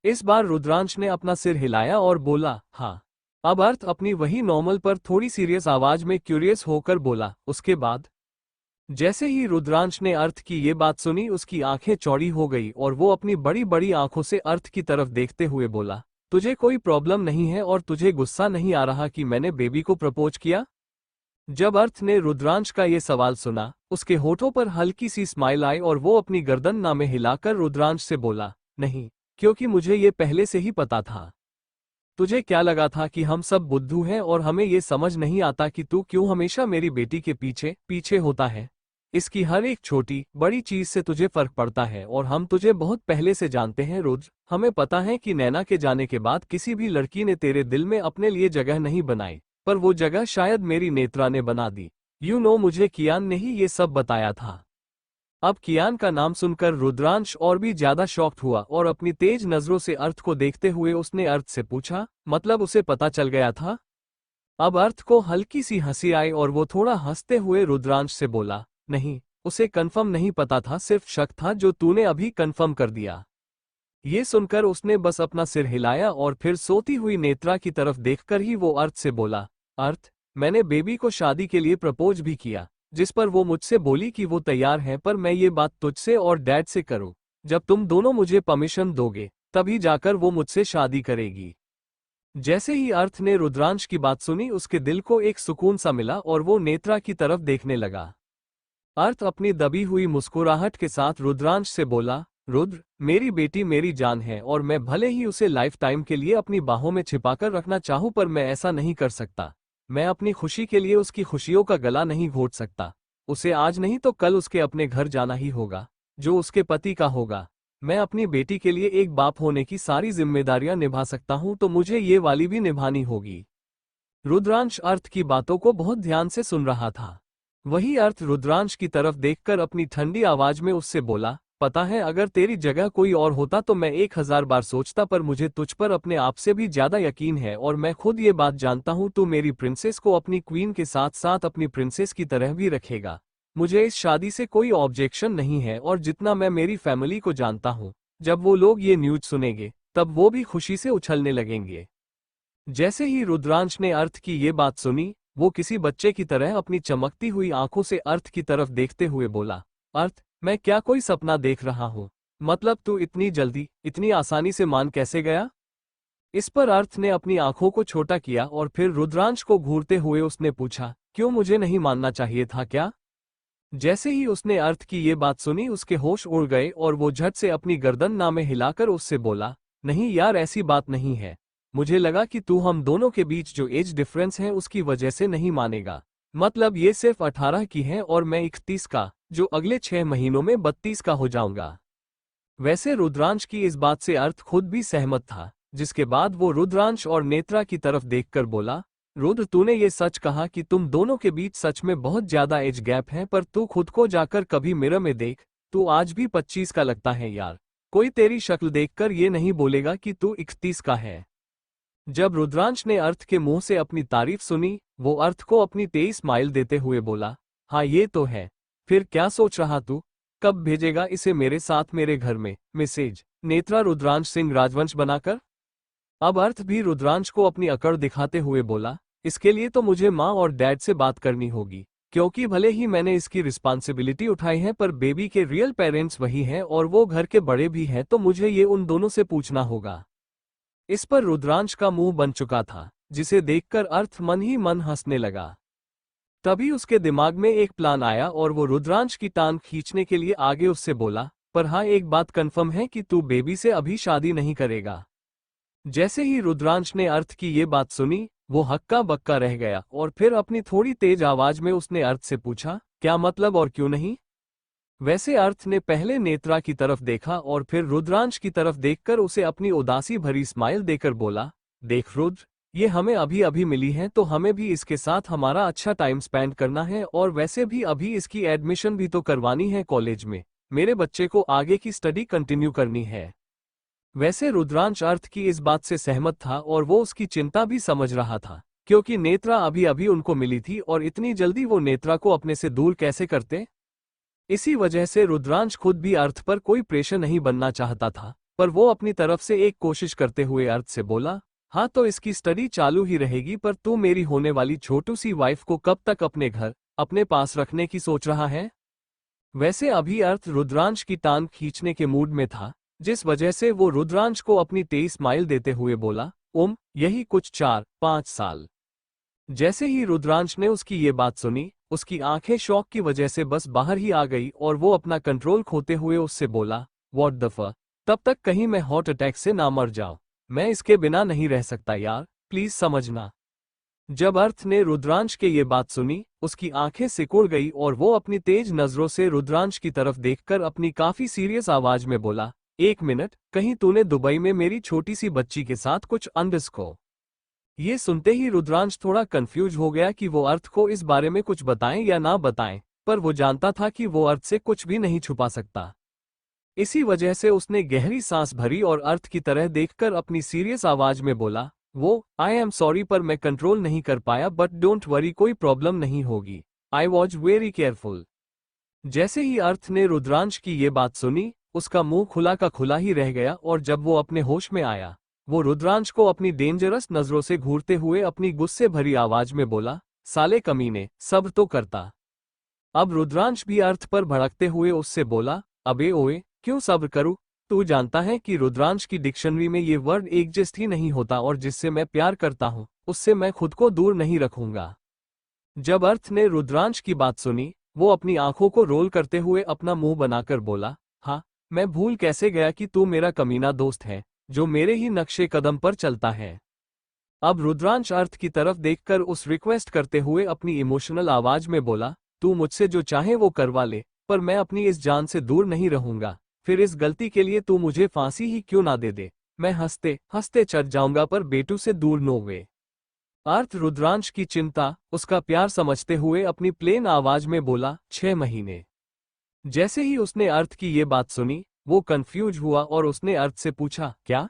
इस बार रुद्रांश ने अपना सिर हिलाया और बोला, हाँ। अब अर्थ अपनी वही नॉर्मल पर थोड़ी सीरियस आवाज में क्यूरियस होकर बोला, उसके बाद? जैसे ही रुद्रांश ने अर्थ की ये बात सुनी उसकी आंखें चौड़ी हो गई और वो अपनी बड़ी बड़ी आंखों से अर्थ की तरफ देखते हुए बोला, तुझे कोई प्रॉब्लम नहीं है और तुझे गुस्सा नहीं आ रहा कि मैंने बेबी को प्रपोज किया? जब अर्थ ने रुद्रांश का ये सवाल सुना उसके होठों पर हल्की सी स्माइल आई और वो अपनी गर्दन नामे हिलाकर रुद्रांश से बोला, नहीं, क्योंकि मुझे ये पहले से ही पता था। तुझे क्या लगा था कि हम सब बुद्धू हैं और हमें ये समझ नहीं आता कि तू क्यों हमेशा मेरी बेटी के पीछे पीछे होता है? इसकी हर एक छोटी बड़ी चीज से तुझे फर्क पड़ता है और हम तुझे बहुत पहले से जानते हैं रुद्र, हमें पता है कि नैना के जाने के बाद किसी भी लड़की ने तेरे दिल में अपने लिए जगह नहीं बनाई, पर वो जगह शायद मेरी नेत्रा ने बना दी। मुझे कियान ने ही ये सब बताया था। अब कियान का नाम सुनकर रुद्रांश और भी ज्यादा शॉक्ड हुआ और अपनी तेज नजरों से अर्थ को देखते हुए उसने अर्थ से पूछा, मतलब उसे पता चल गया था? अब अर्थ को हल्की सी हंसी आई और वो थोड़ा हंसते हुए रुद्रांश से बोला, नहीं, उसे कंफर्म नहीं पता था, सिर्फ शक था जो तूने अभी कंफर्म कर दिया। ये सुनकर उसने बस अपना सिर हिलाया और फिर सोती हुई नेत्रा की तरफ देखकर ही वो अर्थ से बोला, अर्थ, मैंने बेबी को शादी के लिए प्रपोज भी किया, जिस पर वो मुझसे बोली कि वो तैयार है, पर मैं ये बात तुझसे और डैड से करूं। जब तुम दोनों मुझे परमिशन दोगे तभी जाकर वो मुझसे शादी करेगी। जैसे ही अर्थ ने रुद्रांश की बात सुनी उसके दिल को एक सुकून सा मिला और वो नेत्रा की तरफ देखने लगा। अर्थ अपनी दबी हुई मुस्कुराहट के साथ रुद्रांश से बोला, रुद्र, मेरी बेटी मेरी जान है और मैं भले ही उसे लाइफ टाइम के लिए अपनी बाहों में छिपाकर रखना चाहूं पर मैं ऐसा नहीं कर सकता। मैं अपनी खुशी के लिए उसकी खुशियों का गला नहीं घोट सकता। उसे आज नहीं तो कल उसके अपने घर जाना ही होगा, जो उसके पति का होगा। मैं अपनी बेटी के लिए एक बाप होने की सारी जिम्मेदारियां निभा सकता हूं तो मुझे ये वाली भी निभानी होगी। रुद्रांश अर्थ की बातों को बहुत ध्यान से सुन रहा था। वही अर्थ रुद्रांश की तरफ देखकर अपनी ठंडी आवाज में उससे बोला, पता है अगर तेरी जगह कोई और होता तो मैं 1000 बार सोचता, पर मुझे तुझ पर अपने आप से भी ज्यादा यकीन है और मैं खुद ये बात जानता हूँ तू मेरी प्रिंसेस को अपनी क्वीन के साथ साथ अपनी प्रिंसेस की तरह भी रखेगा। मुझे इस शादी से कोई ऑब्जेक्शन नहीं है और जितना मैं मेरी फैमिली को जानता हूँ, जब वो लोग ये न्यूज सुनेंगे तब वो भी खुशी से उछलने लगेंगे। जैसे ही रुद्रांश ने अर्थ की ये बात सुनी वो किसी बच्चे की तरह अपनी चमकती हुई आंखों से अर्थ की तरफ देखते हुए बोला, अर्थ, मैं क्या कोई सपना देख रहा हूँ? मतलब तू इतनी जल्दी इतनी आसानी से मान कैसे गया? इस पर अर्थ ने अपनी आंखों को छोटा किया और फिर रुद्रांश को घूरते हुए उसने पूछा, क्यों मुझे नहीं मानना चाहिए था क्या? जैसे ही उसने अर्थ की ये बात सुनी उसके होश उड़ गए और वो झट से अपनी गर्दन नामे हिलाकर उससे बोला, नहीं यार, ऐसी बात नहीं है। मुझे लगा कि तू हम दोनों के बीच जो एज डिफरेंस है उसकी वजह से नहीं मानेगा। मतलब ये सिर्फ 18 की है और मैं 31 का, जो अगले 6 महीनों में 32 का हो जाऊंगा। वैसे रुद्रांश की इस बात से अर्थ खुद भी सहमत था, जिसके बाद वो रुद्रांश और नेत्रा की तरफ देखकर बोला, रुद्र तूने ये सच कहा कि तुम दोनों के बीच सच में बहुत ज्यादा एज गैप है, पर तू खुद को जाकर कभी मिरर में देख, तू आज भी 25 का लगता है यार। कोई तेरी शक्ल देखकर ये नहीं बोलेगा कि तू 31 का है। जब रुद्रांश ने अर्थ के मुंह से अपनी तारीफ सुनी, वो अर्थ को अपनी 23 स्माइल देते हुए बोला, हाँ ये तो है। फिर क्या सोच रहा तू? कब भेजेगा इसे मेरे साथ मेरे घर में? मैसेज नेत्रा रुद्रांश सिंह राजवंश बनाकर। अब अर्थ भी रुद्रांश को अपनी अकड़ दिखाते हुए बोला, इसके लिए तो मुझे माँ और डैड से बात करनी होगी, क्योंकि भले ही मैंने इसकी रिस्पॉन्सिबिलिटी उठाई है पर बेबी के रियल पेरेंट्स वही हैं और वो घर के बड़े भी हैं, तो मुझे ये उन दोनों से पूछना होगा। इस पर रुद्रांश का मुंह बन चुका था, जिसे देखकर अर्थ मन ही मन हंसने लगा। तभी उसके दिमाग में एक प्लान आया और वो रुद्रांश की टांग खींचने के लिए आगे उससे बोला, पर हाँ एक बात कंफर्म है कि तू बेबी से अभी शादी नहीं करेगा। जैसे ही रुद्रांश ने अर्थ की ये बात सुनी, वो हक्का बक्का रह गया और फिर अपनी थोड़ी तेज आवाज में उसने अर्थ से पूछा, क्या मतलब और क्यों नहीं? वैसे अर्थ ने पहले नेत्रा की तरफ देखा और फिर रुद्रांश की तरफ देखकर उसे अपनी उदासी भरी स्माइल देकर बोला, देख रुद्र, ये हमें अभी अभी मिली है तो हमें भी इसके साथ हमारा अच्छा टाइम स्पेंड करना है, और वैसे भी अभी इसकी एडमिशन भी तो करवानी है कॉलेज में। मेरे बच्चे को आगे की स्टडी कंटिन्यू करनी है। वैसे रुद्रांश अर्थ की इस बात से सहमत था और वो उसकी चिंता भी समझ रहा था, क्योंकि नेत्रा अभी अभी उनको मिली थी और इतनी जल्दी वो नेत्रा को अपने से दूर कैसे करते। इसी वजह से रुद्रांश खुद भी अर्थ पर कोई प्रेशर नहीं बनना चाहता था, पर वो अपनी तरफ से एक कोशिश करते हुए अर्थ से बोला, हाँ तो इसकी स्टडी चालू ही रहेगी, पर तू मेरी होने वाली छोटू सी वाइफ को कब तक अपने घर अपने पास रखने की सोच रहा है? वैसे अभी अर्थ रुद्रांश की टांग खींचने के मूड में था, जिस वजह से वो रुद्रांश को अपनी 23 स्माइल देते हुए बोला, यही कुछ 4-5 साल। जैसे ही रुद्रांश ने उसकी ये बात सुनी, उसकी आंखें शौक की वजह से बस बाहर ही आ गई और वो अपना कंट्रोल खोते हुए उससे बोला, व्हाट द फक, तब तक कहीं मैं हार्ट अटैक से ना मर जाऊं। मैं इसके बिना नहीं रह सकता यार, प्लीज समझना। जब अर्थ ने रुद्रांश के ये बात सुनी, उसकी आंखें सिकुड़ गई और वो अपनी तेज नजरों से रुद्रांश की तरफ देखकर अपनी काफी सीरियस आवाज में बोला, एक मिनट, कहीं तूने दुबई में मेरी छोटी सी बच्ची के साथ कुछ अंडरस्को? ये सुनते ही रुद्रांश थोड़ा कंफ्यूज हो गया कि वो अर्थ को इस बारे में कुछ बताएं या ना बताएं, पर वो जानता था कि वो अर्थ से कुछ भी नहीं छुपा सकता। इसी वजह से उसने गहरी सांस भरी और अर्थ की तरह देखकर अपनी सीरियस आवाज में बोला, आई एम सॉरी पर मैं कंट्रोल नहीं कर पाया, बट डोंट वरी, कोई प्रॉब्लम नहीं होगी। I was very careful. जैसे ही अर्थ ने रुद्रांश की ये बात सुनी, उसका मुंह खुला का खुला ही रह गया और जब वो अपने होश में आया, वो रुद्रांश को अपनी डेंजरस नजरों से घूरते हुए अपनी गुस्से भरी आवाज में बोला, साले कमीने, सब्र तो करता। अब रुद्रांश भी अर्थ पर भड़कते हुए उससे बोला, अबे ओए, क्यों सब्र करूं? तू जानता है कि रुद्रांश की डिक्शनरी में ये वर्ड एग्जिस्ट ही नहीं होता, और जिससे मैं प्यार करता हूं उससे मैं खुद को दूर नहीं रखूंगा। जब अर्थ ने रुद्रांश की बात सुनी, वो अपनी आंखों को रोल करते हुए अपना मुंह बनाकर बोला, हाँ, मैं भूल कैसे गया कि तू मेरा कमीना दोस्त है, जो मेरे ही नक्शे कदम पर चलता है। अब रुद्रांश अर्थ की तरफ देखकर उस रिक्वेस्ट करते हुए अपनी इमोशनल आवाज में बोला, तू मुझसे जो चाहे वो करवा ले, पर मैं अपनी इस जान से दूर नहीं रहूंगा। फिर इस गलती के लिए तू मुझे फांसी ही क्यों ना दे दे, मैं हंसते हंसते चढ़ जाऊंगा, पर बेटू से दूर नो वे। अर्थ रुद्रांश की चिंता, उसका प्यार समझते हुए अपनी प्लेन आवाज में बोला, 6 महीने। जैसे ही उसने अर्थ की ये बात सुनी, वो कंफ्यूज हुआ और उसने अर्थ से पूछा, क्या?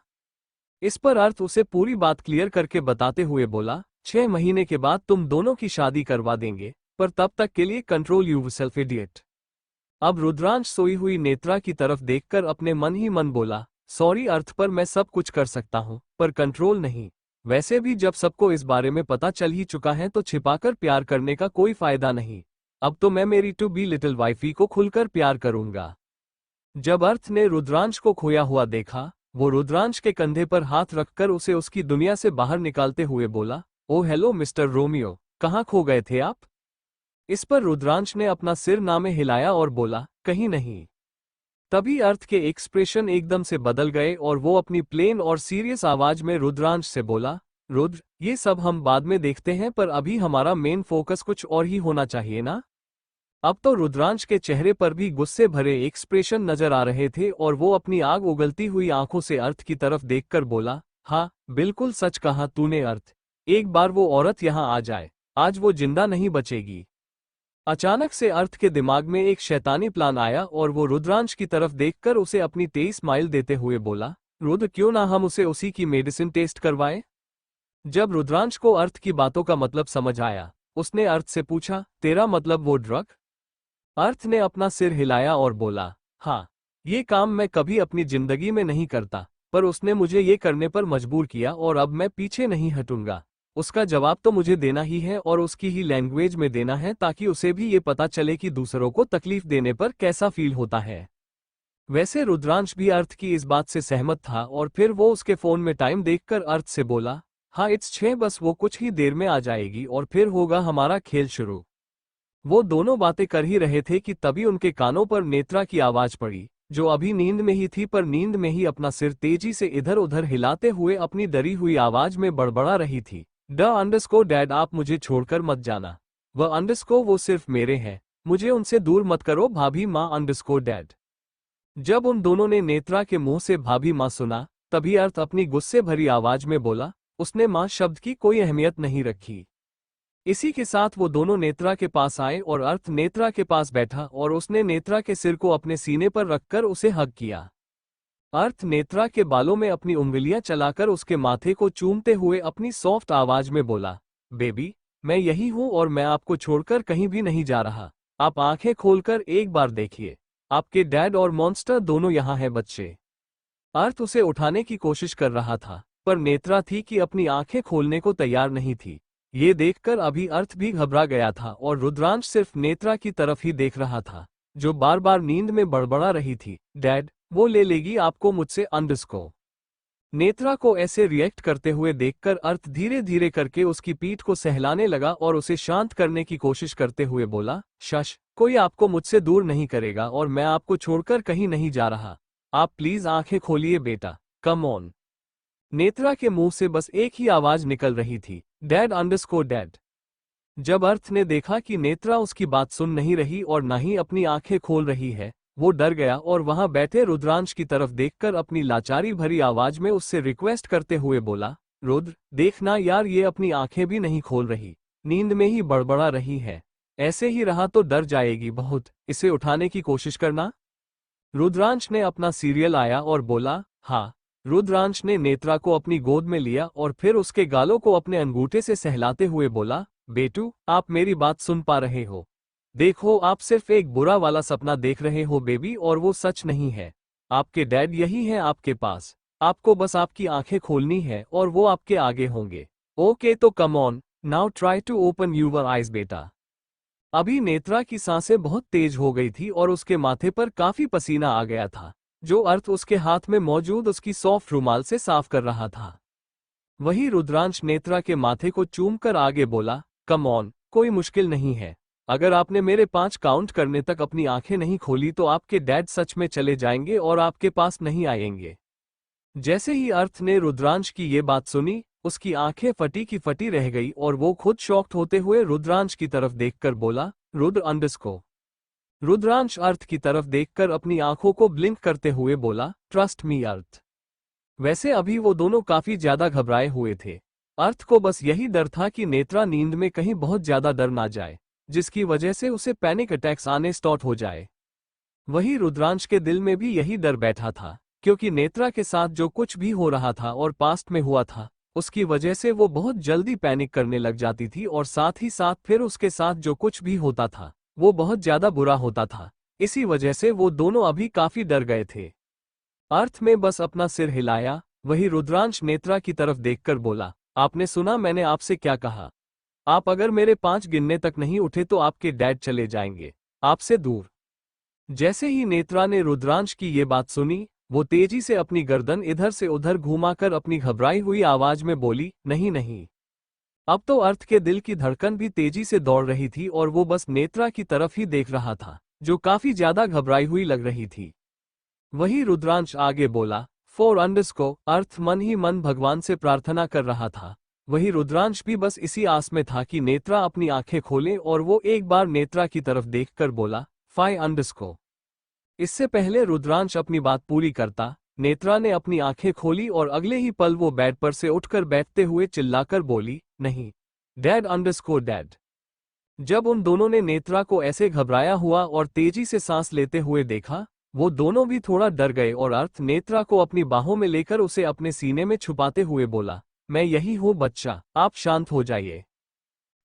इस पर अर्थ उसे पूरी बात क्लियर करके बताते हुए बोला, 6 महीने के बाद तुम दोनों की शादी करवा देंगे, पर तब तक के लिए कंट्रोल योरसेल्फ इडियट। अब रुद्रांश सोई हुई नेत्रा की तरफ देखकर अपने मन ही मन बोला, सॉरी अर्थ, पर मैं सब कुछ कर सकता हूँ, पर कंट्रोल नहीं। वैसे भी जब सबको इस बारे में पता चल ही चुका है तो छिपाकर प्यार करने का कोई फायदा नहीं। अब तो मैं मेरी टू बी लिटिल वाइफी को खुलकर प्यार करूंगा। जब अर्थ ने रुद्रांश को खोया हुआ देखा, वो रुद्रांश के कंधे पर हाथ रखकर उसे उसकी दुनिया से बाहर निकालते हुए बोला, ओ हेलो मिस्टर रोमियो, कहाँ खो गए थे आप? इस पर रुद्रांश ने अपना सिर ना में हिलाया और बोला, कहीं नहीं। तभी अर्थ के एक्सप्रेशन एकदम से बदल गए और वो अपनी प्लेन और सीरियस आवाज में रुद्रांश से बोला, रुद्र, ये सब हम बाद में देखते हैं पर अभी हमारा मेन फोकस कुछ और ही होना चाहिए ना। अब तो रुद्रांश के चेहरे पर भी गुस्से भरे एक्सप्रेशन नजर आ रहे थे और वो अपनी आग उगलती हुई आंखों से अर्थ की तरफ देखकर बोला, हाँ बिल्कुल सच कहा तूने अर्थ, एक बार वो औरत यहाँ आ जाए, आज वो जिंदा नहीं बचेगी। अचानक से अर्थ के दिमाग में एक शैतानी प्लान आया और वो रुद्रांश की तरफ देखकर उसे अपनी 23 माइल देते हुए बोला, रुद्र क्यों ना हम उसे उसी की मेडिसिन टेस्ट करवाएं। जब रुद्रांश को अर्थ की बातों का मतलब समझ आया, उसने अर्थ से पूछा, तेरा मतलब वो ड्रग। अर्थ ने अपना सिर हिलाया और बोला, हाँ, ये काम मैं कभी अपनी जिंदगी में नहीं करता, पर उसने मुझे ये करने पर मजबूर किया और अब मैं पीछे नहीं हटूंगा। उसका जवाब तो मुझे देना ही है और उसकी ही लैंग्वेज में देना है ताकि उसे भी ये पता चले कि दूसरों को तकलीफ देने पर कैसा फील होता है। वैसे रुद्रांश भी अर्थ की इस बात से सहमत था और फिर वो उसके फोन में टाइम देखकर अर्थ से बोला, हाँ इट्स 6, बस वो कुछ ही देर में आ जाएगी और फिर होगा हमारा खेल शुरू। वो दोनों बातें कर ही रहे थे कि तभी उनके कानों पर नेत्रा की आवाज पड़ी, जो अभी नींद में ही थी पर नींद में ही अपना सिर तेजी से इधर उधर हिलाते हुए अपनी डरी हुई आवाज में बड़बड़ा रही थी, डैड आप मुझे छोड़कर मत जाना। वो सिर्फ मेरे हैं, मुझे उनसे दूर मत करो भाभी माँ डैड। जब उन दोनों ने नेत्रा के मुंह से भाभी माँ सुना, तभी अर्थ अपनी गुस्से भरी आवाज में बोला, उसने माँ शब्द की कोई अहमियत नहीं रखी। इसी के साथ वो दोनों नेत्रा के पास आए और अर्थ नेत्रा के पास बैठा और उसने नेत्रा के सिर को अपने सीने पर रखकर उसे हग किया। अर्थ नेत्रा के बालों में अपनी उंगलियां चलाकर उसके माथे को चूमते हुए अपनी सॉफ्ट आवाज में बोला, बेबी, मैं यही हूं और मैं आपको छोड़कर कहीं भी नहीं जा रहा। आप आंखें खोलकर एक बार देखिए, आपके डैड और मॉन्स्टर दोनों यहाँ हैं बच्चे। अर्थ उसे उठाने की कोशिश कर रहा था, पर नेत्रा थी कि अपनी आंखें खोलने को तैयार नहीं थी। ये देखकर अभी अर्थ भी घबरा गया था और रुद्रांश सिर्फ नेत्रा की तरफ ही देख रहा था, जो बार बार नींद में बड़बड़ा रही थी, डैड, वो ले लेगी आपको मुझसे को। नेत्रा को ऐसे रिएक्ट करते हुए देखकर अर्थ धीरे धीरे करके उसकी पीठ को सहलाने लगा और उसे शांत करने की कोशिश करते हुए बोला, शश, कोई आपको मुझसे दूर नहीं करेगा और मैं आपको छोड़कर कहीं नहीं जा रहा। आप प्लीज आंखें खोलिए बेटा, कम ऑन। नेत्रा के मुंह से बस एक ही आवाज निकल रही थी, डैड। जब अर्थ ने देखा कि नेत्रा उसकी बात सुन नहीं रही और ना ही अपनी आंखें खोल रही है, वो डर गया और वहां बैठे रुद्रांश की तरफ देखकर अपनी लाचारी भरी आवाज में उससे रिक्वेस्ट करते हुए बोला, रुद्र, देखना यार, ये अपनी आंखें भी नहीं खोल रही, नींद में ही बड़बड़ा रही है। ऐसे ही रहा तो डर जाएगी बहुत, इसे उठाने की कोशिश करना। रुद्रांश ने अपना सीरियल आया और बोला, हाँ। रुद्रांश ने नेत्रा को अपनी गोद में लिया और फिर उसके गालों को अपने अंगूठे से सहलाते हुए बोला, बेटू, आप मेरी बात सुन पा रहे हो? देखो, आप सिर्फ एक बुरा वाला सपना देख रहे हो बेबी, और वो सच नहीं है। आपके डैड यही हैं आपके पास, आपको बस आपकी आंखें खोलनी है और वो आपके आगे होंगे। ओके तो come on, now try to open your eyes बेटा। अभी नेत्रा की सांसें बहुत तेज हो गई थी और उसके माथे पर काफी पसीना आ गया था, जो अर्थ उसके हाथ में मौजूद उसकी सॉफ्ट रुमाल से साफ कर रहा था। वही रुद्रांश नेत्रा के माथे को चूमकर आगे बोला, कम ऑन, कोई मुश्किल नहीं है। अगर आपने मेरे 5 काउंट करने तक अपनी आंखें नहीं खोली तो आपके डैड सच में चले जाएंगे और आपके पास नहीं आएंगे। जैसे ही अर्थ ने रुद्रांश की ये बात सुनी, उसकी आंखें फटी की फटी रह गई और वो खुद शॉक्ड होते हुए रुद्रांश की तरफ देखकर बोला, रुद्र। रुद्रांश अर्थ की तरफ देखकर अपनी आंखों को ब्लिंक करते हुए बोला, ट्रस्ट मी अर्थ। वैसे अभी वो दोनों काफी ज्यादा घबराए हुए थे। अर्थ को बस यही डर था कि नेत्रा नींद में कहीं बहुत ज्यादा डर ना जाए, जिसकी वजह से उसे पैनिक अटैक्स आने स्टार्ट हो जाए। वही रुद्रांश के दिल में भी यही डर बैठा था, क्योंकि नेत्रा के साथ जो कुछ भी हो रहा था और पास्ट में हुआ था, उसकी वजह से वो बहुत जल्दी पैनिक करने लग जाती थी और साथ ही साथ फिर उसके साथ जो कुछ भी होता था वो बहुत ज्यादा बुरा होता था। इसी वजह से वो दोनों अभी काफी डर गए थे। अर्थ में बस अपना सिर हिलाया। वही रुद्रांश नेत्रा की तरफ देखकर बोला, आपने सुना मैंने आपसे क्या कहा? आप अगर मेरे 5 गिनने तक नहीं उठे तो आपके डैड चले जाएंगे आपसे दूर। जैसे ही नेत्रा ने रुद्रांश की ये बात सुनी, वो तेजी से अपनी गर्दन इधर से उधर घुमाकर अपनी घबराई हुई आवाज में बोली, नहीं। अब तो अर्थ के दिल की धड़कन भी तेजी से दौड़ रही थी और वो बस नेत्रा की तरफ ही देख रहा था, जो काफी ज्यादा घबराई हुई लग रही थी। वही रुद्रांश आगे बोला, फॉर अंडरस्को, अर्थ मन ही मन भगवान से प्रार्थना कर रहा था। वही रुद्रांश भी बस इसी आस में था कि नेत्रा अपनी आंखें खोले और वो एक बार नेत्रा की तरफ देखकर बोला, फाई अंडरस्को। इससे पहले रुद्रांश अपनी बात पूरी करता, नेत्रा ने अपनी आंखें खोली और अगले ही पल वो बेड पर से उठकर बैठते हुए चिल्लाकर बोली, नहीं, डैड अंडरस्कोर डैड। जब उन दोनों ने नेत्रा को ऐसे घबराया हुआ और तेजी से सांस लेते हुए देखा, वो दोनों भी थोड़ा डर गए और अर्थ नेत्रा को अपनी बाहों में लेकर उसे अपने सीने में छुपाते हुए बोला, मैं यही हूँ बच्चा, आप शांत हो जाइए।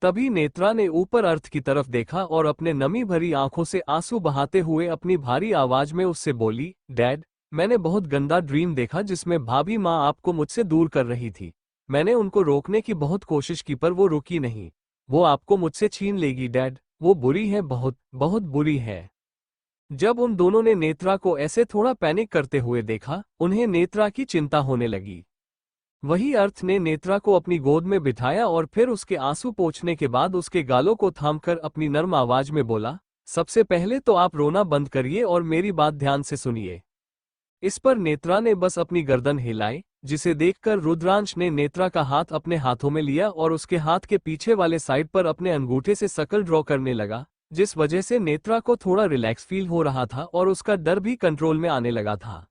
तभी नेत्रा ने ऊपर अर्थ की तरफ देखा और अपने नमी भरी आंखों से आंसू बहाते हुए अपनी भारी आवाज में उससे बोली, डैड, मैंने बहुत गंदा ड्रीम देखा जिसमें भाभी माँ आपको मुझसे दूर कर रही थी। मैंने उनको रोकने की बहुत कोशिश की पर वो रुकी नहीं। वो आपको मुझसे छीन लेगी डैड, वो बुरी है, बहुत बहुत बुरी है। जब उन दोनों ने नेत्रा को ऐसे थोड़ा पैनिक करते हुए देखा, उन्हें नेत्रा की चिंता होने लगी। वही अर्थ ने नेत्रा को अपनी गोद में बिठाया और फिर उसके आंसू पोंछने के बाद उसके गालों को थामकर अपनी नर्म आवाज में बोला, सबसे पहले तो आप रोना बंद करिए और मेरी बात ध्यान से सुनिए। इस पर नेत्रा ने बस अपनी गर्दन हिलाई, जिसे देखकर रुद्रांश ने नेत्रा का हाथ अपने हाथों में लिया और उसके हाथ के पीछे वाले साइड पर अपने अंगूठे से सर्कल ड्रॉ करने लगा, जिस वजह से नेत्रा को थोड़ा रिलैक्स फील हो रहा था और उसका डर भी कंट्रोल में आने लगा था।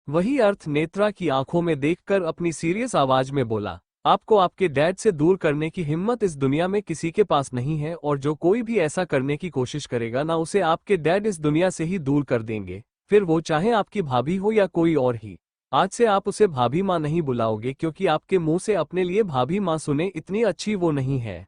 वही अर्थ नेत्रा की आंखों में देखकर अपनी सीरियस आवाज में बोला, आपको आपके डैड से दूर करने की हिम्मत इस दुनिया में किसी के पास नहीं है और जो कोई भी ऐसा करने की कोशिश करेगा ना उसे आपके डैड इस दुनिया से ही दूर कर देंगे, फिर वो चाहे आपकी भाभी हो या कोई और ही। आज से आप उसे भाभी माँ नहीं बुलाओगे क्योंकि आपके मुंह से अपने लिए भाभी माँ सुने इतनी अच्छी वो नहीं है।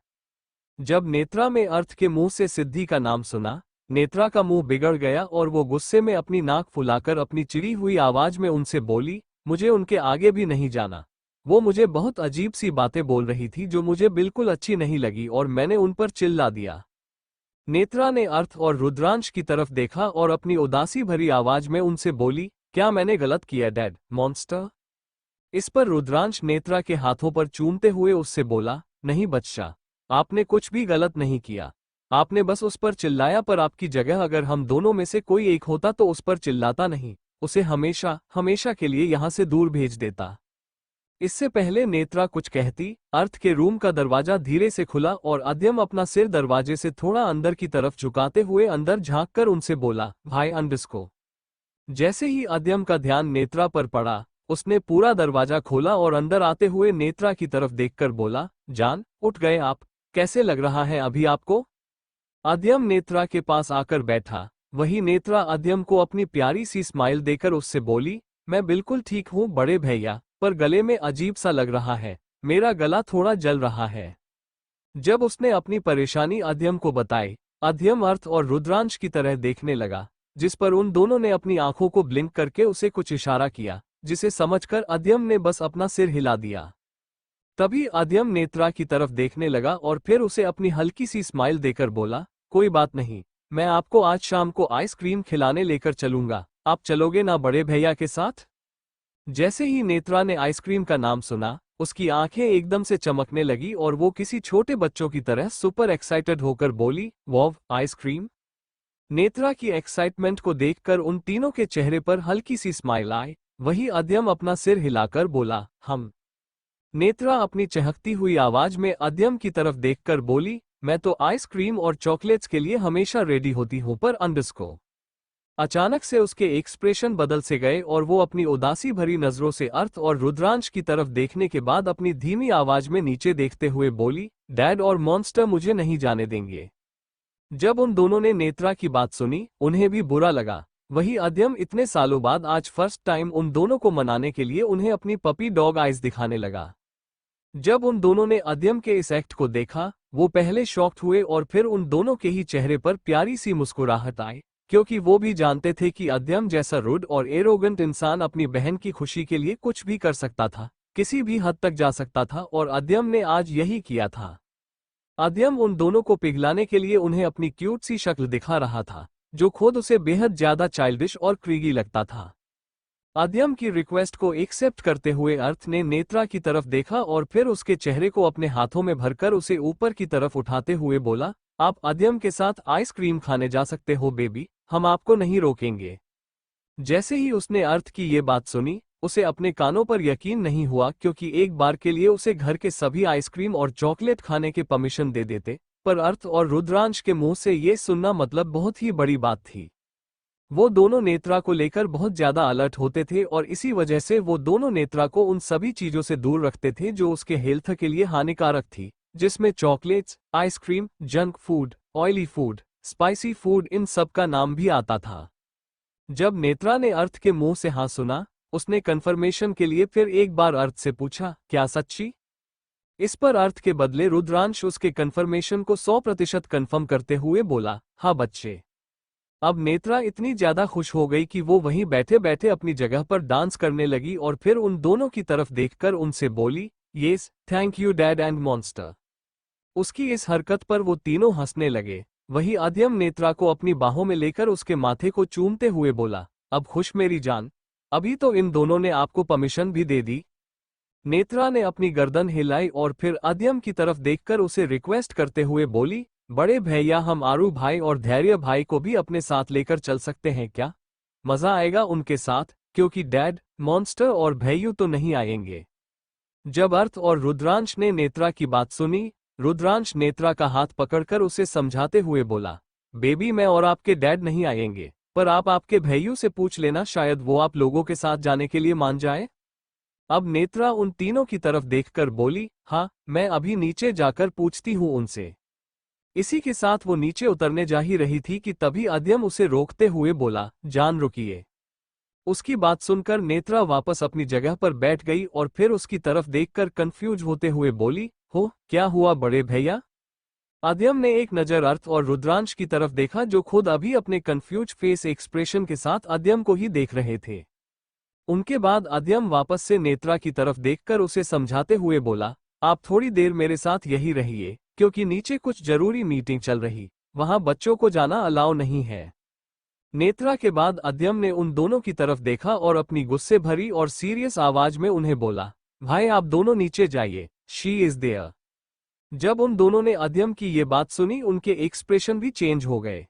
जब नेत्रा में अर्थ के मुंह से सिद्धि का नाम सुना, नेत्रा का मुंह बिगड़ गया और वो गुस्से में अपनी नाक फुलाकर अपनी चिड़ी हुई आवाज में उनसे बोली, मुझे उनके आगे भी नहीं जाना। वो मुझे बहुत अजीब सी बातें बोल रही थी जो मुझे बिल्कुल अच्छी नहीं लगी और मैंने उन पर चिल्ला दिया। नेत्रा ने अर्थ और रुद्रांश की तरफ देखा और अपनी उदासी भरी आवाज में उनसे बोली, क्या मैंने गलत किया डैड, मॉन्स्टर? इस पर रुद्रांश नेत्रा के हाथों पर चूमते हुए उससे बोला, नहीं बच्चा, आपने कुछ भी गलत नहीं किया। आपने बस उस पर चिल्लाया, पर आपकी जगह अगर हम दोनों में से कोई एक होता तो उस पर चिल्लाता नहीं, उसे हमेशा हमेशा के लिए यहां से दूर भेज देता। इससे पहले नेत्रा कुछ कहती, अर्थ के रूम का दरवाजा धीरे से खुला और अद्यम अपना सिर दरवाजे से थोड़ा अंदर की तरफ झुकाते हुए अंदर झांककर उनसे बोला, भाई अंडरस्को। जैसे ही अद्यम का ध्यान नेत्रा पर पड़ा, उसने पूरा दरवाजा खोला और अंदर आते हुए नेत्रा की तरफ देखकर बोला, जान, उठ गए आप? कैसे लग रहा है अभी आपको? अद्यम नेत्रा के पास आकर बैठा। वही नेत्रा अद्यम को अपनी प्यारी सी स्माइल देकर उससे बोली, मैं बिल्कुल ठीक हूँ बड़े भैया, पर गले में अजीब सा लग रहा है, मेरा गला थोड़ा जल रहा है। जब उसने अपनी परेशानी अद्यम को बताई, अद्यम अर्थ और रुद्रांश की तरह देखने लगा, जिस पर उन दोनों ने अपनी आंखों को ब्लिंक करके उसे कुछ इशारा किया, जिसे समझकर अद्यम ने बस अपना सिर हिला दिया। तभी अद्यम नेत्रा की तरफ देखने लगा और फिर उसे अपनी हल्की सी स्माइल देकर बोला, कोई बात नहीं, मैं आपको आज शाम को आइसक्रीम खिलाने लेकर चलूंगा, आप चलोगे ना बड़े भैया के साथ? जैसे ही नेत्रा ने आइसक्रीम का नाम सुना, उसकी आंखें एकदम से चमकने लगी और वो किसी छोटे बच्चों की तरह सुपर एक्साइटेड होकर बोली, वाव, आइसक्रीम? नेत्रा की एक्साइटमेंट को देखकर उन तीनों के चेहरे पर हल्की सी स्माइल आई। वही अद्यम अपना सिर हिलाकर बोला, हम। नेत्रा अपनी चहकती हुई आवाज में अद्यम की तरफ देखकर बोली, मैं तो आइसक्रीम और चॉकलेट्स के लिए हमेशा रेडी होती हूं, पर अंडरस्को। अचानक से उसके एक्सप्रेशन बदल से गए और वो अपनी उदासी भरी नजरों से अर्थ और रुद्रांश की तरफ देखने के बाद अपनी धीमी आवाज में नीचे देखते हुए बोली, डैड और मॉन्स्टर मुझे नहीं जाने देंगे। जब उन दोनों ने नेत्रा की बात सुनी, उन्हें भी बुरा लगा। वही अद्यम इतने सालों बाद आज फर्स्ट टाइम उन दोनों को मनाने के लिए उन्हें अपनी पपी डॉग आइज दिखाने लगा। जब उन दोनों ने अद्यम के इस एक्ट को देखा, वो पहले शॉक्ड हुए और फिर उन दोनों के ही चेहरे पर प्यारी सी मुस्कुराहट आई, क्योंकि वो भी जानते थे कि अद्यम जैसा रूड और एरोगेंट इंसान अपनी बहन की खुशी के लिए कुछ भी कर सकता था, किसी भी हद तक जा सकता था, और अद्यम ने आज यही किया था। अद्यम उन दोनों को पिघलाने के लिए उन्हें अपनी क्यूट सी शक्ल दिखा रहा था, जो खुद उसे बेहद ज्यादा चाइल्डिश और क्रीगी लगता था। अद्यम की रिक्वेस्ट को एक्सेप्ट करते हुए अर्थ ने नेत्रा की तरफ देखा और फिर उसके चेहरे को अपने हाथों में भरकर उसे ऊपर की तरफ उठाते हुए बोला, आप अद्यम के साथ आइसक्रीम खाने जा सकते हो बेबी, हम आपको नहीं रोकेंगे। जैसे ही उसने अर्थ की ये बात सुनी, उसे अपने कानों पर यकीन नहीं हुआ, क्योंकि एक बार के लिए उसे घर के सभी आइसक्रीम और चॉकलेट खाने के परमिशन दे देते, पर अर्थ और रुद्रांश के मुंह से ये सुनना मतलब बहुत ही बड़ी बात थी। वो दोनों नेत्रा को लेकर बहुत ज्यादा अलर्ट होते थे और इसी वजह से वो दोनों नेत्रा को उन सभी चीजों से दूर रखते थे जो उसके हेल्थ के लिए हानिकारक थी, जिसमें chocolates, ice cream, junk food, oily food, spicy food, इन सब का नाम भी आता था। जब नेत्रा ने अर्थ के मुंह से हाँ सुना, उसने कंफर्मेशन के लिए फिर एक बार अर्थ से पूछा, क्या सच्ची? इस पर अर्थ के बदले रुद्रांश उसके कंफर्मेशन को 100% कंफर्म करते हुए बोला, हाँ बच्चे। अब नेत्रा इतनी ज्यादा खुश हो गई कि वो वहीं बैठे बैठे अपनी जगह पर डांस करने लगी और फिर उन दोनों की तरफ देखकर उनसे बोली, yes thank you dad and monster. उसकी इस हरकत पर वो तीनों हंसने लगे। वही अध्यम नेत्रा को अपनी बाहों में लेकर उसके माथे को चूमते हुए बोला, अब खुश मेरी जान? अभी तो इन दोनों ने आपको परमिशन भी दे दी। नेत्रा ने अपनी गर्दन हिलाई और फिर अध्यम की तरफ देखकर उसे रिक्वेस्ट करते हुए बोली, बड़े भैया हम आरू भाई और धैर्य भाई को भी अपने साथ लेकर चल सकते हैं क्या? मजा आएगा उनके साथ, क्योंकि डैड, मॉन्स्टर और भैयू तो नहीं आएंगे। जब अर्थ और रुद्रांश ने नेत्रा की बात सुनी, रुद्रांश नेत्रा का हाथ पकड़कर उसे समझाते हुए बोला, बेबी मैं और आपके डैड नहीं आएंगे, पर आप आपके भैयू से पूछ लेना, शायद वो आप लोगों के साथ जाने के लिए मान जाए। अब नेत्रा उन तीनों की तरफ देखकर बोली, हाँ मैं अभी नीचे जाकर पूछती हूँ उनसे। इसी के साथ वो नीचे उतरने जा ही रही थी कि तभी अध्यम उसे रोकते हुए बोला, जान रुकिए। उसकी बात सुनकर नेत्रा वापस अपनी जगह पर बैठ गई और फिर उसकी तरफ देखकर कंफ्यूज होते हुए बोली, हो क्या हुआ बड़े भैया? अध्यम ने एक नजर अर्थ और रुद्रांश की तरफ देखा जो खुद अभी अपने कंफ्यूज फेस एक्सप्रेशन के साथ अध्यम को ही देख रहे थे। उनके बाद अध्यम वापस से नेत्रा की तरफ देखकर उसे समझाते हुए बोला, आप थोड़ी देर मेरे साथ यही रहिए, क्योंकि नीचे कुछ जरूरी मीटिंग चल रही, वहां बच्चों को जाना अलाउ नहीं है। नेत्रा के बाद अध्यम ने उन दोनों की तरफ देखा और अपनी गुस्से भरी और सीरियस आवाज में उन्हें बोला, भाई आप दोनों नीचे जाइए, शी इज देयर। जब उन दोनों ने अध्यम की ये बात सुनी, उनके एक्सप्रेशन भी चेंज हो गए।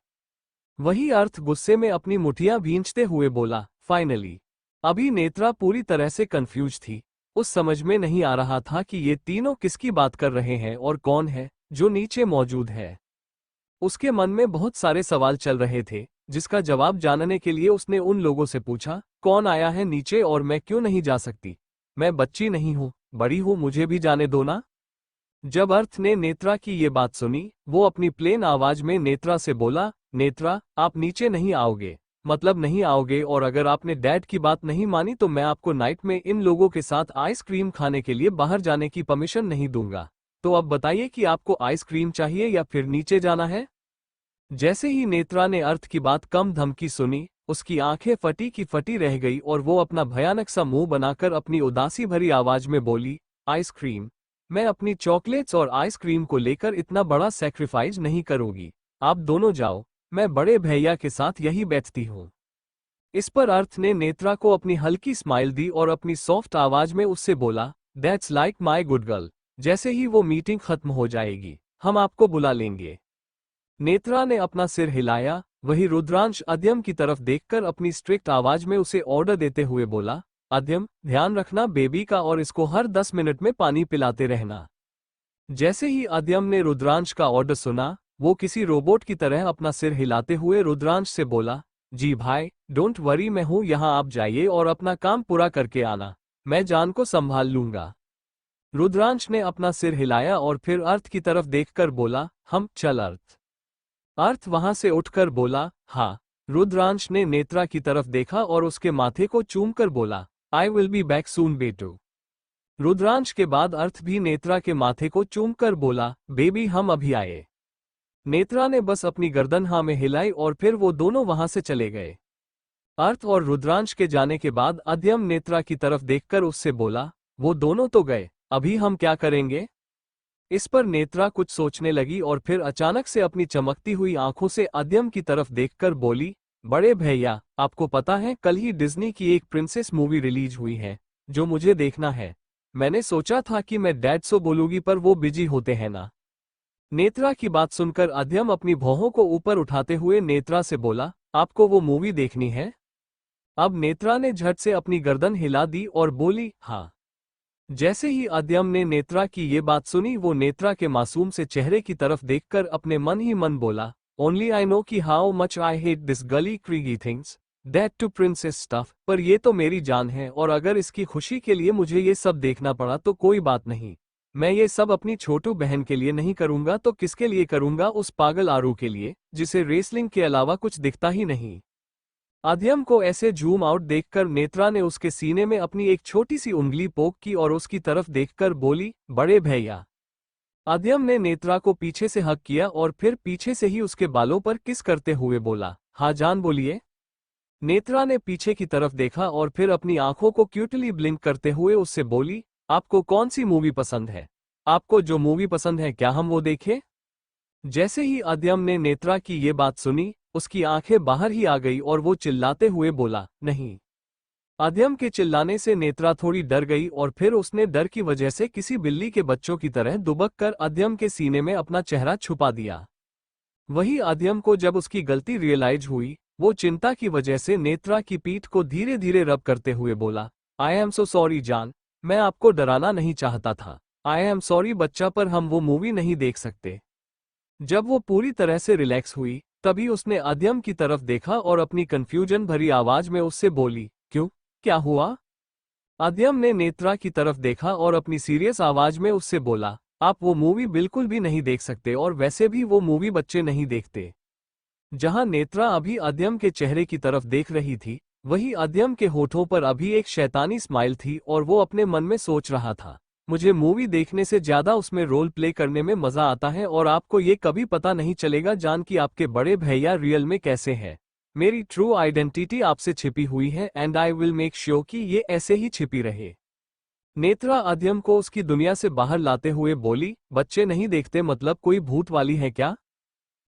वही अर्थ गुस्से में अपनी मुठियां भींचते हुए बोला, फाइनली। अभी नेत्रा पूरी तरह से कंफ्यूज थी। उस समझ में नहीं आ रहा था कि ये तीनों किसकी बात कर रहे हैं और कौन है जो नीचे मौजूद है। उसके मन में बहुत सारे सवाल चल रहे थे, जिसका जवाब जानने के लिए उसने उन लोगों से पूछा, कौन आया है नीचे और मैं क्यों नहीं जा सकती? मैं बच्ची नहीं हूँ, बड़ी हूँ, मुझे भी जाने दो ना। जब अर्थ ने नेत्रा की ये बात सुनी, वो अपनी प्लेन आवाज में नेत्रा से बोला, नेत्रा आप नीचे नहीं आओगे, मतलब नहीं आओगे, और अगर आपने डैड की बात नहीं मानी तो मैं आपको नाइट में इन लोगों के साथ आइसक्रीम खाने के लिए बाहर जाने की परमिशन नहीं दूंगा। तो अब बताइए कि आपको आइसक्रीम चाहिए या फिर नीचे जाना है? जैसे ही नेत्रा ने अर्थ की बात कम धमकी सुनी, उसकी आंखें फटी की फटी रह गई और वो अपना भयानक सा मुंह बनाकर अपनी उदासी भरी आवाज में बोली, आइसक्रीम? मैं अपनी चॉकलेट्स और आइसक्रीम को लेकर इतना बड़ा सैक्रिफाइस नहीं करूंगी। आप दोनों जाओ, मैं बड़े भैया के साथ यही बैठती हूँ। इस पर अर्थ ने नेत्रा को अपनी हल्की स्माइल दी और अपनी सॉफ्ट आवाज में उससे बोला, that's like my good girl, जैसे ही वो मीटिंग खत्म हो जाएगी हम आपको बुला लेंगे। नेत्रा ने अपना सिर हिलाया। वही रुद्रांश अध्यम की तरफ देखकर अपनी स्ट्रिक्ट आवाज में उसे ऑर्डर देते हुए बोला, अध्यम ध्यान रखना बेबी का और इसको हर 10 मिनट में पानी पिलाते रहना। जैसे ही अध्यम ने रुद्रांश का ऑर्डर सुना, वो किसी रोबोट की तरह अपना सिर हिलाते हुए रुद्रांश से बोला, जी भाई डोंट वरी, मैं हूं यहाँ, आप जाइए और अपना काम पूरा करके आना, मैं जान को संभाल लूंगा। रुद्रांश ने अपना सिर हिलाया और फिर अर्थ की तरफ देखकर बोला, हम चल अर्थ। अर्थ वहां से उठकर बोला, हाँ। रुद्रांश ने नेत्रा की तरफ देखा और उसके माथे को चूमकर बोला, I will be back soon बेटू। रुद्रांश के बाद अर्थ भी नेत्रा के माथे को चूमकर बोला, बेबी हम अभी आए। नेत्रा ने बस अपनी गर्दन हाँ में हिलाई और फिर वो दोनों वहां से चले गए। अर्थ और रुद्रांश के जाने के बाद अध्यम नेत्रा की तरफ देखकर उससे बोला, वो दोनों तो गए, अभी हम क्या करेंगे? इस पर नेत्रा कुछ सोचने लगी और फिर अचानक से अपनी चमकती हुई आंखों से अध्यम की तरफ देखकर बोली, बड़े भैया आपको पता है कल ही डिज्नी की एक प्रिंसेस मूवी रिलीज हुई है जो मुझे देखना है। मैंने सोचा था कि मैं डैड से बोलूंगी पर वो बिजी होते हैं ना। नेत्रा की बात सुनकर अध्यम अपनी भौहों को ऊपर उठाते हुए नेत्रा से बोला, आपको वो मूवी देखनी है? अब नेत्रा ने झट से अपनी गर्दन हिला दी और बोली, हाँ। जैसे ही अद्यम ने नेत्रा की ये बात सुनी, वो नेत्रा के मासूम से चेहरे की तरफ देखकर अपने मन ही मन बोला, ओनली आई नो कि how much I hate this गली क्रीगी things, that too princess stuff. पर ये तो मेरी जान है, और अगर इसकी खुशी के लिए मुझे ये सब देखना पड़ा तो कोई बात नहीं। मैं ये सब अपनी छोटू बहन के लिए नहीं करूंगा तो किसके लिए करूंगा? उस पागल आरू के लिए, जिसे रेसलिंग के अलावा कुछ दिखता ही नहीं। अद्यम को ऐसे जूम आउट देखकर नेत्रा ने उसके सीने में अपनी एक छोटी सी उंगली पोक की और उसकी तरफ देखकर बोली, बड़े भैया। अद्यम ने नेत्रा को पीछे से हक किया और फिर पीछे से ही उसके बालों पर किस करते हुए बोला, हाँ जान बोलिए। नेत्रा ने पीछे की तरफ देखा और फिर अपनी आंखों को क्यूटली ब्लिंक करते हुए उससे बोली, आपको कौन सी मूवी पसंद है? आपको जो मूवी पसंद है क्या हम वो देखें? जैसे ही अद्यम ने नेत्रा की ये बात सुनी, उसकी आंखें बाहर ही आ गई और वो चिल्लाते हुए बोला, नहीं। अद्यम के चिल्लाने से नेत्रा थोड़ी डर गई और फिर उसने डर की वजह से किसी बिल्ली के बच्चों की तरह दुबक कर अद्यम के सीने में अपना चेहरा छुपा दिया। वही अद्यम को जब उसकी गलती रियलाइज हुई, वो चिंता की वजह से नेत्रा की पीठ को धीरे धीरे रब करते हुए बोला, आई एम सो सॉरी जान, मैं आपको डराना नहीं चाहता था। आई एम सॉरी बच्चा, पर हम वो मूवी नहीं देख सकते। जब वो पूरी तरह से रिलैक्स हुई, तभी उसने अद्यम की तरफ देखा और अपनी कंफ्यूजन भरी आवाज में उससे बोली, क्यों, क्या हुआ? अद्यम ने नेत्रा की तरफ देखा और अपनी सीरियस आवाज में उससे बोला, आप वो मूवी बिल्कुल भी नहीं देख सकते, और वैसे भी वो मूवी बच्चे नहीं देखते। जहां नेत्रा अभी अद्यम के चेहरे की तरफ देख रही थी, वही अद्यम के होठों पर अभी एक शैतानी स्माइल थी और वो अपने मन में सोच रहा था, मुझे मूवी देखने से ज्यादा उसमें रोल प्ले करने में मजा आता है, और आपको ये कभी पता नहीं चलेगा जान कि आपके बड़े भैया रियल में कैसे हैं। मेरी ट्रू आइडेंटिटी आपसे छिपी हुई है, and I will make sure कि ये ऐसे ही छिपी रहे। नेत्रा अद्यम को उसकी दुनिया से बाहर लाते हुए बोली, बच्चे नहीं देखते मतलब कोई भूत वाली है क्या?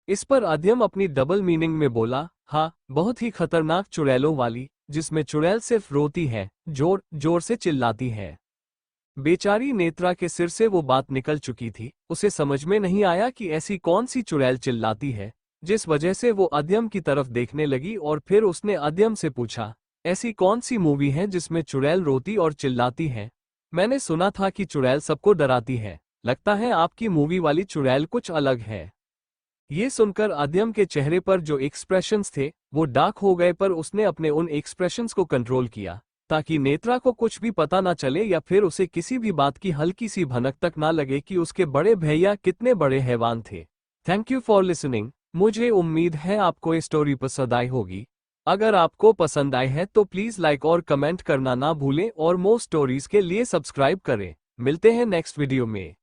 इस पर अद्यम अपनी डबल मीनिंग में बोला, हाँ, बहुत ही खतरनाक चुड़ैलों वाली, जिसमें चुड़ैल सिर्फ रोती है, जोर जोर से चिल्लाती है। बेचारी नेत्रा के सिर से वो बात निकल चुकी थी, उसे समझ में नहीं आया कि ऐसी कौन सी चुड़ैल चिल्लाती है, जिस वजह से वो अद्यम की तरफ देखने लगी और फिर उसने अद्यम से पूछा, ऐसी कौन सी मूवी है जिसमें चुड़ैल रोती और चिल्लाती है? मैंने सुना था कि चुड़ैल सबको डराती है, लगता है आपकी मूवी वाली चुड़ैल कुछ अलग है। ये सुनकर अद्यम के चेहरे पर जो एक्सप्रेशंस थे वो डार्क हो गए, पर उसने अपने उन एक्सप्रेशंस को कंट्रोल किया ताकि नेत्रा को कुछ भी पता ना चले या फिर उसे किसी भी बात की हल्की सी भनक तक ना लगे कि उसके बड़े भैया कितने बड़े हैवान थे। Thank you for listening. मुझे उम्मीद है आपको ये स्टोरी पसंद आई होगी। अगर आपको पसंद आई है तो प्लीज लाइक और कमेंट करना ना भूलें और मोर स्टोरीज के लिए सब्सक्राइब करें। मिलते हैं नेक्स्ट वीडियो में।